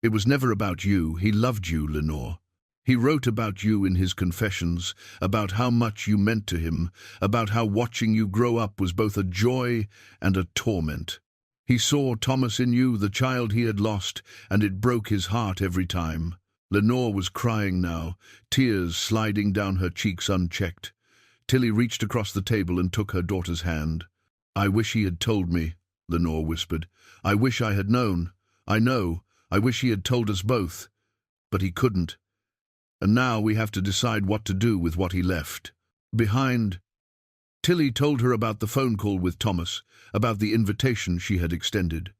it was never about you. He loved you, Lenore." He wrote about you in his confessions, about how much you meant to him, about how watching you grow up was both a joy and a torment. He saw Thomas in you, the child he had lost, and it broke his heart every time. Lenore was crying now, tears sliding down her cheeks unchecked. Tillie reached across the table and took her daughter's hand. "I wish he had told me," Lenore whispered. "I wish I had known. I know. I wish he had told us both. But he couldn't. And now we have to decide what to do with what he left behind." Tillie told her about the phone call with Thomas, about the invitation she had extended.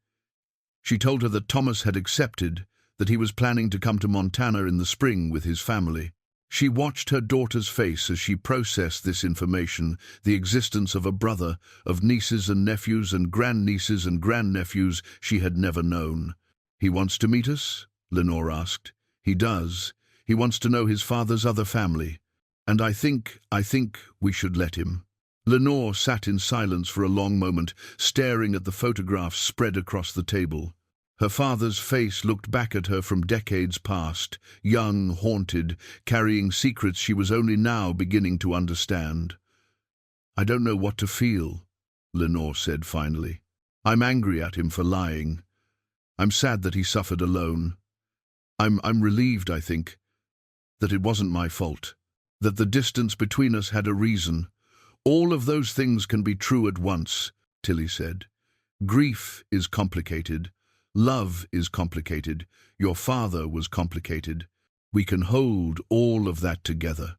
She told her that Thomas had accepted, that he was planning to come to Montana in the spring with his family. She watched her daughter's face as she processed this information, the existence of a brother, of nieces and nephews and grandnieces and grandnephews she had never known. "He wants to meet us?" Lenore asked. "He does. He wants to know his father's other family. And I think we should let him." Lenore sat in silence for a long moment, staring at the photographs spread across the table. Her father's face looked back at her from decades past, young, haunted, carrying secrets she was only now beginning to understand. "I don't know what to feel," Lenore said finally. "I'm angry at him for lying. I'm sad that he suffered alone. I'm relieved, I think, that it wasn't my fault, that the distance between us had a reason. All of those things can be true at once," Tillie said. "Grief is complicated. Love is complicated. Your father was complicated. We can hold all of that together."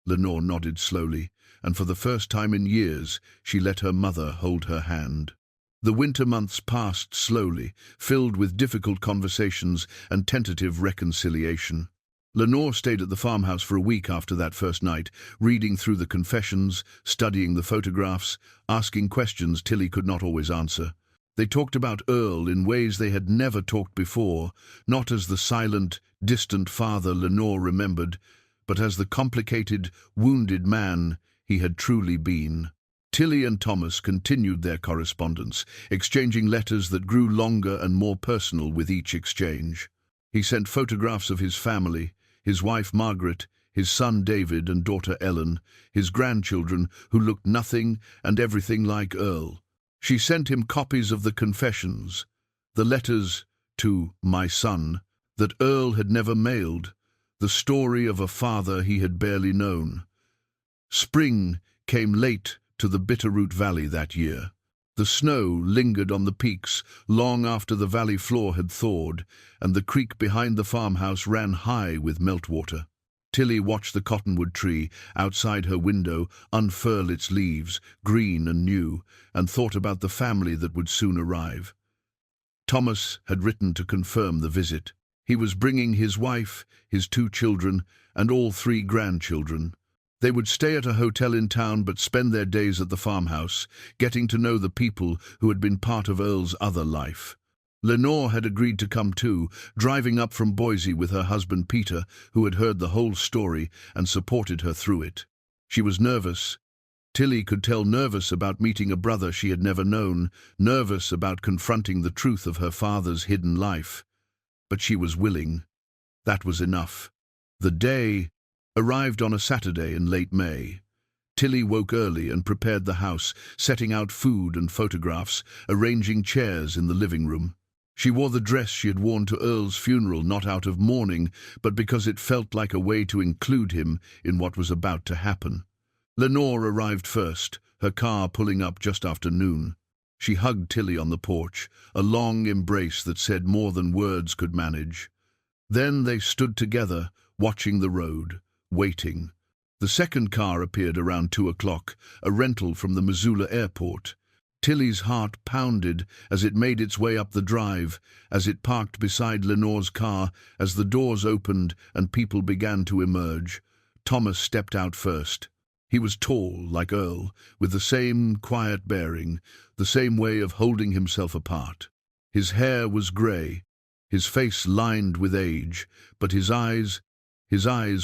Lenore nodded slowly, and for the first time in years, she let her mother hold her hand. The winter months passed slowly, filled with difficult conversations and tentative reconciliation. Lenore stayed at the farmhouse for a week after that first night, reading through the confessions, studying the photographs, asking questions Tillie could not always answer. They talked about Earl in ways they had never talked before, not as the silent, distant father Lenore remembered, but as the complicated, wounded man he had truly been. Tillie and Thomas continued their correspondence, exchanging letters that grew longer and more personal with each exchange. He sent photographs of his family, his wife Margaret, his son David and daughter Ellen, his grandchildren who looked nothing and everything like Earl. She sent him copies of the confessions, the letters to "my son" that Earl had never mailed, the story of a father he had barely known. Spring came late to the Bitterroot Valley that year. The snow lingered on the peaks long after the valley floor had thawed, and the creek behind the farmhouse ran high with meltwater. Tillie watched the cottonwood tree outside her window unfurl its leaves, green and new, and thought about the family that would soon arrive. Thomas had written to confirm the visit. He was bringing his wife, his 2 children, and all 3 grandchildren. They would stay at a hotel in town but spend their days at the farmhouse, getting to know the people who had been part of Earl's other life. Lenore had agreed to come too, driving up from Boise with her husband Peter, who had heard the whole story and supported her through it. She was nervous. Tillie could tell, nervous about meeting a brother she had never known, nervous about confronting the truth of her father's hidden life. But she was willing. That was enough. The day arrived on a Saturday in late May. Tillie woke early and prepared the house, setting out food and photographs, arranging chairs in the living room. She wore the dress she had worn to Earl's funeral, not out of mourning, but because it felt like a way to include him in what was about to happen. Lenore arrived first, her car pulling up just after noon. She hugged Tillie on the porch, a long embrace that said more than words could manage. Then they stood together, watching the road, waiting. The second car appeared around 2 o'clock, a rental from the Missoula airport. Tillie's heart pounded as it made its way up the drive, as it parked beside Lenore's car, as the doors opened and people began to emerge. Thomas stepped out first. He was tall, like Earl, with the same quiet bearing, the same way of holding himself apart. His hair was grey, his face lined with age, but his eyes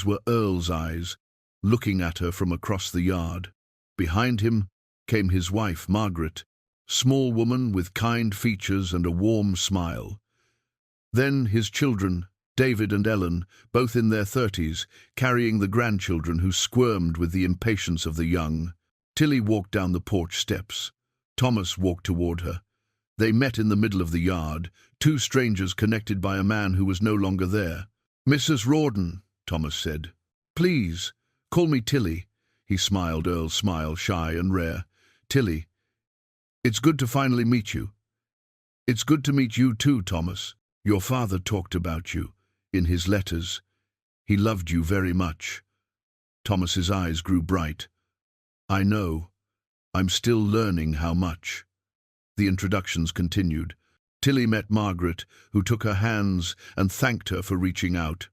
were Earl's eyes, looking at her from across the yard. Behind him came his wife, Margaret, small woman with kind features and a warm smile. Then his children, David and Ellen, both in their 30s, carrying the grandchildren who squirmed with the impatience of the young. Tillie walked down the porch steps. Thomas walked toward her. They met in the middle of the yard, two strangers connected by a man who was no longer there. "Mrs. Rourden," Thomas said. "Please, call me Tillie." He smiled, Earl's smile, shy and rare. "Tillie, it's good to finally meet you." "It's good to meet you too, Thomas. Your father talked about you in his letters. He loved you very much." Thomas's eyes grew bright. "I know. I'm still learning how much." The introductions continued. Tillie met Margaret, who took her hands and thanked her for reaching out.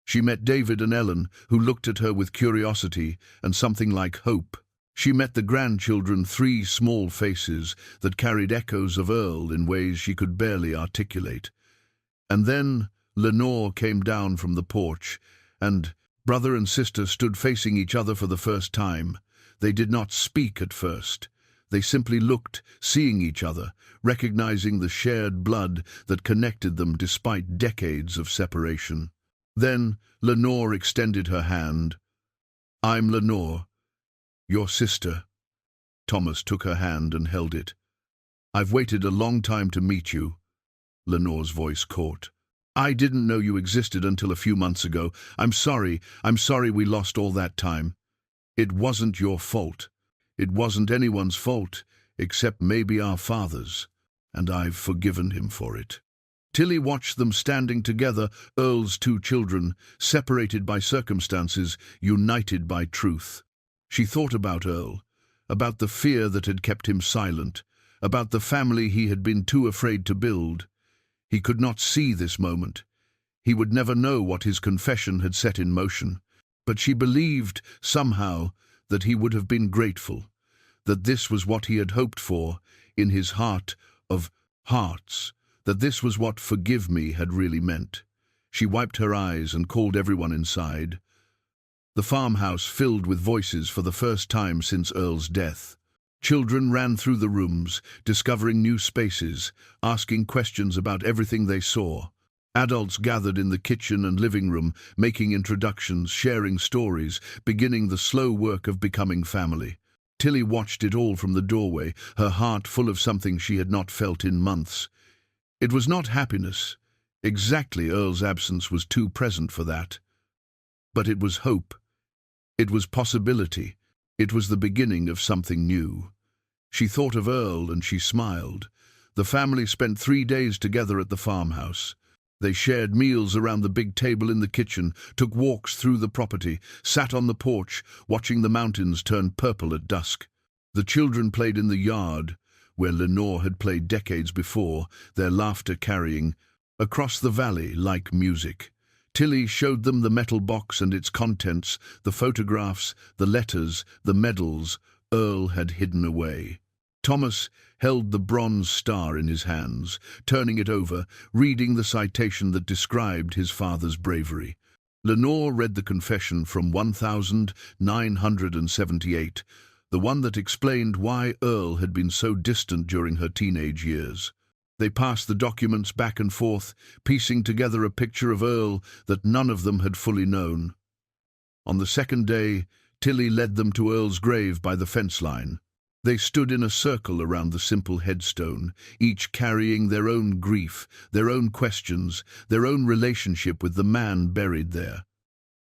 She met David and Ellen, who looked at her with curiosity and something like hope. She met the grandchildren, three small faces that carried echoes of Earl in ways she could barely articulate. And then Lenore came down from the porch, and brother and sister stood facing each other for the first time. They did not speak at first. They simply looked, seeing each other, recognizing the shared blood that connected them despite decades of separation. Then Lenore extended her hand. "I'm Lenore, your sister." Thomas took her hand and held it. "I've waited a long time to meet you." Lenore's voice caught. "I didn't know you existed until a few months ago. I'm sorry we lost all that time. It wasn't your fault. It wasn't anyone's fault, except maybe our father's, and I've forgiven him for it." Tillie watched them standing together, Earl's two children, separated by circumstances, united by truth. She thought about Earl, about the fear that had kept him silent, about the family he had been too afraid to build. He could not see this moment. He would never know what his confession had set in motion. But she believed, somehow, that he would have been grateful, that this was what he had hoped for in his heart of hearts, that this was what "forgive me" had really meant. She wiped her eyes and called everyone inside. The farmhouse filled with voices for the first time since Earl's death. Children ran through the rooms, discovering new spaces, asking questions about everything they saw. Adults gathered in the kitchen and living room, making introductions, sharing stories, beginning the slow work of becoming family. Tillie watched it all from the doorway, her heart full of something she had not felt in months. It was not happiness. Exactly, Earl's absence was too present for that. But it was hope. It was possibility. It was the beginning of something new. She thought of Earl and she smiled. The family spent 3 days together at the farmhouse. They shared meals around the big table in the kitchen, took walks through the property, sat on the porch, watching the mountains turn purple at dusk. The children played in the yard, where Lenore had played decades before, their laughter carrying across the valley like music. Tillie showed them the metal box and its contents, the photographs, the letters, the medals Earl had hidden away. Thomas held the bronze star in his hands, turning it over, reading the citation that described his father's bravery. Lenore read the confession from 1978, the one that explained why Earl had been so distant during her teenage years. They passed the documents back and forth, piecing together a picture of Earl that none of them had fully known. On the second day, Tillie led them to Earl's grave by the fence line. They stood in a circle around the simple headstone, each carrying their own grief, their own questions, their own relationship with the man buried there.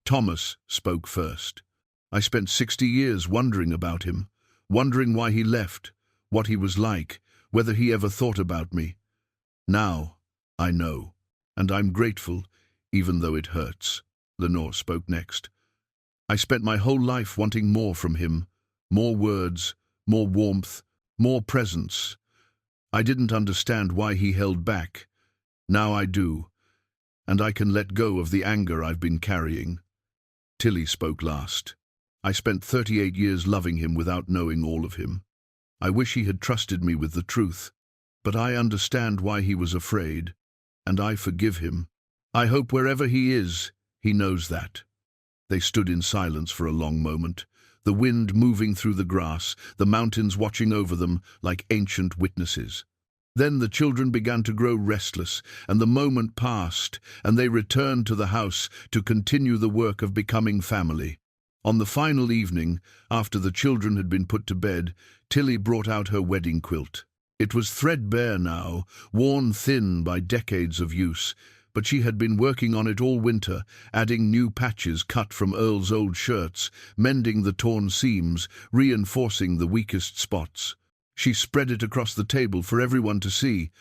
Thomas spoke first. "I spent 60 years wondering about him, wondering why he left, what he was like, whether he ever thought about me. Now, I know, and I'm grateful, even though it hurts." Lenore spoke next. "I spent my whole life wanting more from him, more words, more warmth, more presence. I didn't understand why he held back. Now I do, and I can let go of the anger I've been carrying." Tillie spoke last. "I spent 38 years loving him without knowing all of him. I wish he had trusted me with the truth, but I understand why he was afraid, and I forgive him. I hope wherever he is, he knows that." They stood in silence for a long moment, the wind moving through the grass, the mountains watching over them like ancient witnesses. Then the children began to grow restless, and the moment passed, and they returned to the house to continue the work of becoming family. On the final evening, after the children had been put to bed, Tillie brought out her wedding quilt. It was threadbare now, worn thin by decades of use, but she had been working on it all winter, adding new patches cut from Earl's old shirts, mending the torn seams, reinforcing the weakest spots. She spread it across the table for everyone to see.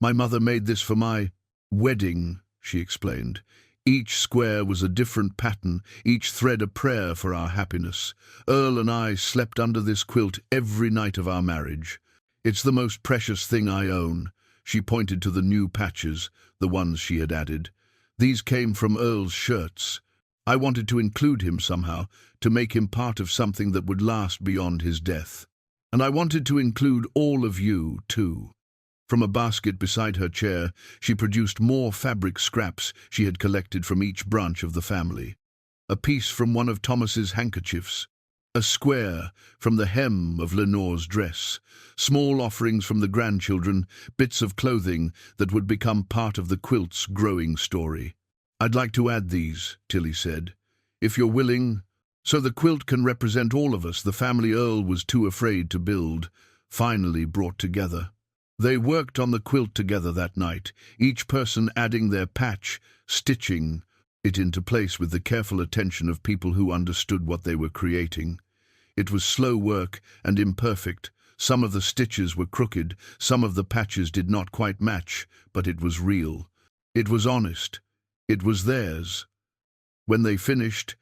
"My mother made this for my wedding," she explained. "Each square was a different pattern, each thread a prayer for our happiness. Earl and I slept under this quilt every night of our marriage. It's the most precious thing I own." She pointed to the new patches, the ones she had added. "These came from Earl's shirts. I wanted to include him somehow, to make him part of something that would last beyond his death. And I wanted to include all of you, too." From a basket beside her chair, she produced more fabric scraps she had collected from each branch of the family. A piece from one of Thomas's handkerchiefs, a square from the hem of Lenore's dress, small offerings from the grandchildren, bits of clothing that would become part of the quilt's growing story. "I'd like to add these," Tillie said, "if you're willing, so the quilt can represent all of us the family Earl was too afraid to build, finally brought together." They worked on the quilt together that night, each person adding their patch, stitching it into place with the careful attention of people who understood what they were creating. It was slow work and imperfect. Some of the stitches were crooked, some of the patches did not quite match, but it was real. It was honest. It was theirs. When they finished,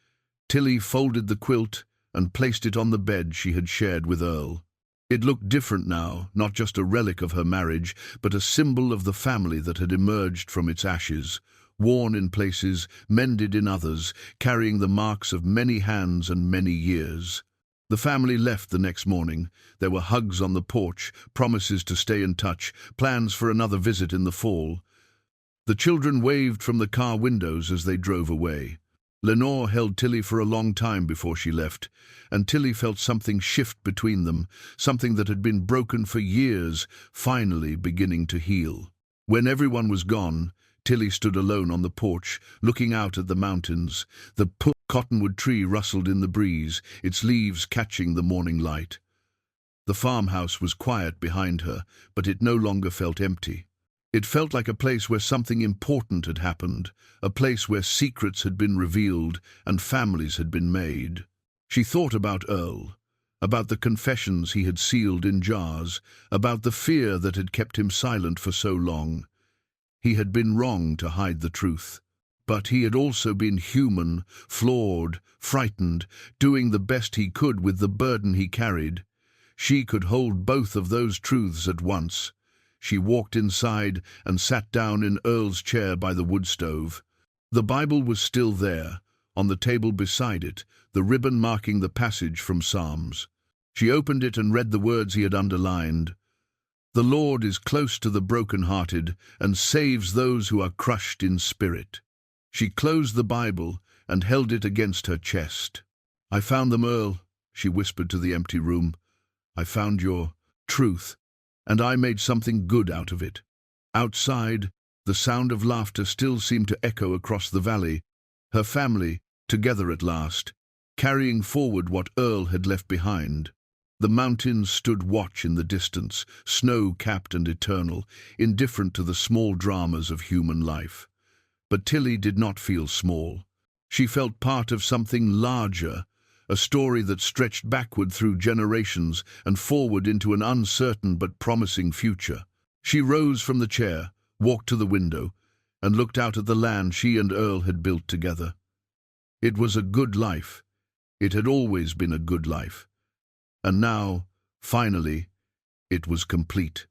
Tillie folded the quilt and placed it on the bed she had shared with Earl. It looked different now, not just a relic of her marriage, but a symbol of the family that had emerged from its ashes, worn in places, mended in others, carrying the marks of many hands and many years. The family left the next morning. There were hugs on the porch, promises to stay in touch, plans for another visit in the fall. The children waved from the car windows as they drove away. Lenore held Tillie for a long time before she left, and Tillie felt something shift between them, something that had been broken for years, finally beginning to heal. When everyone was gone, Tillie stood alone on the porch, looking out at the mountains. The cottonwood tree rustled in the breeze, its leaves catching the morning light. The farmhouse was quiet behind her, but it no longer felt empty. It felt like a place where something important had happened, a place where secrets had been revealed and families had been made. She thought about Earl, about the confessions he had sealed in jars, about the fear that had kept him silent for so long. He had been wrong to hide the truth, but he had also been human, flawed, frightened, doing the best he could with the burden he carried. She could hold both of those truths at once. She walked inside and sat down in Earl's chair by the wood stove. The Bible was still there, on the table beside it, the ribbon marking the passage from Psalms. She opened it and read the words he had underlined. "The Lord is close to the broken-hearted and saves those who are crushed in spirit." She closed the Bible and held it against her chest. "I found them, Earl," she whispered to the empty room. "I found your truth. And I made something good out of it." Outside, the sound of laughter still seemed to echo across the valley. Her family, together at last, carrying forward what Earl had left behind. The mountains stood watch in the distance, snow-capped and eternal, indifferent to the small dramas of human life. But Tillie did not feel small. She felt part of something larger, a story that stretched backward through generations and forward into an uncertain but promising future. She rose from the chair, walked to the window, and looked out at the land she and Earl had built together. It was a good life. It had always been a good life. And now, finally, it was complete.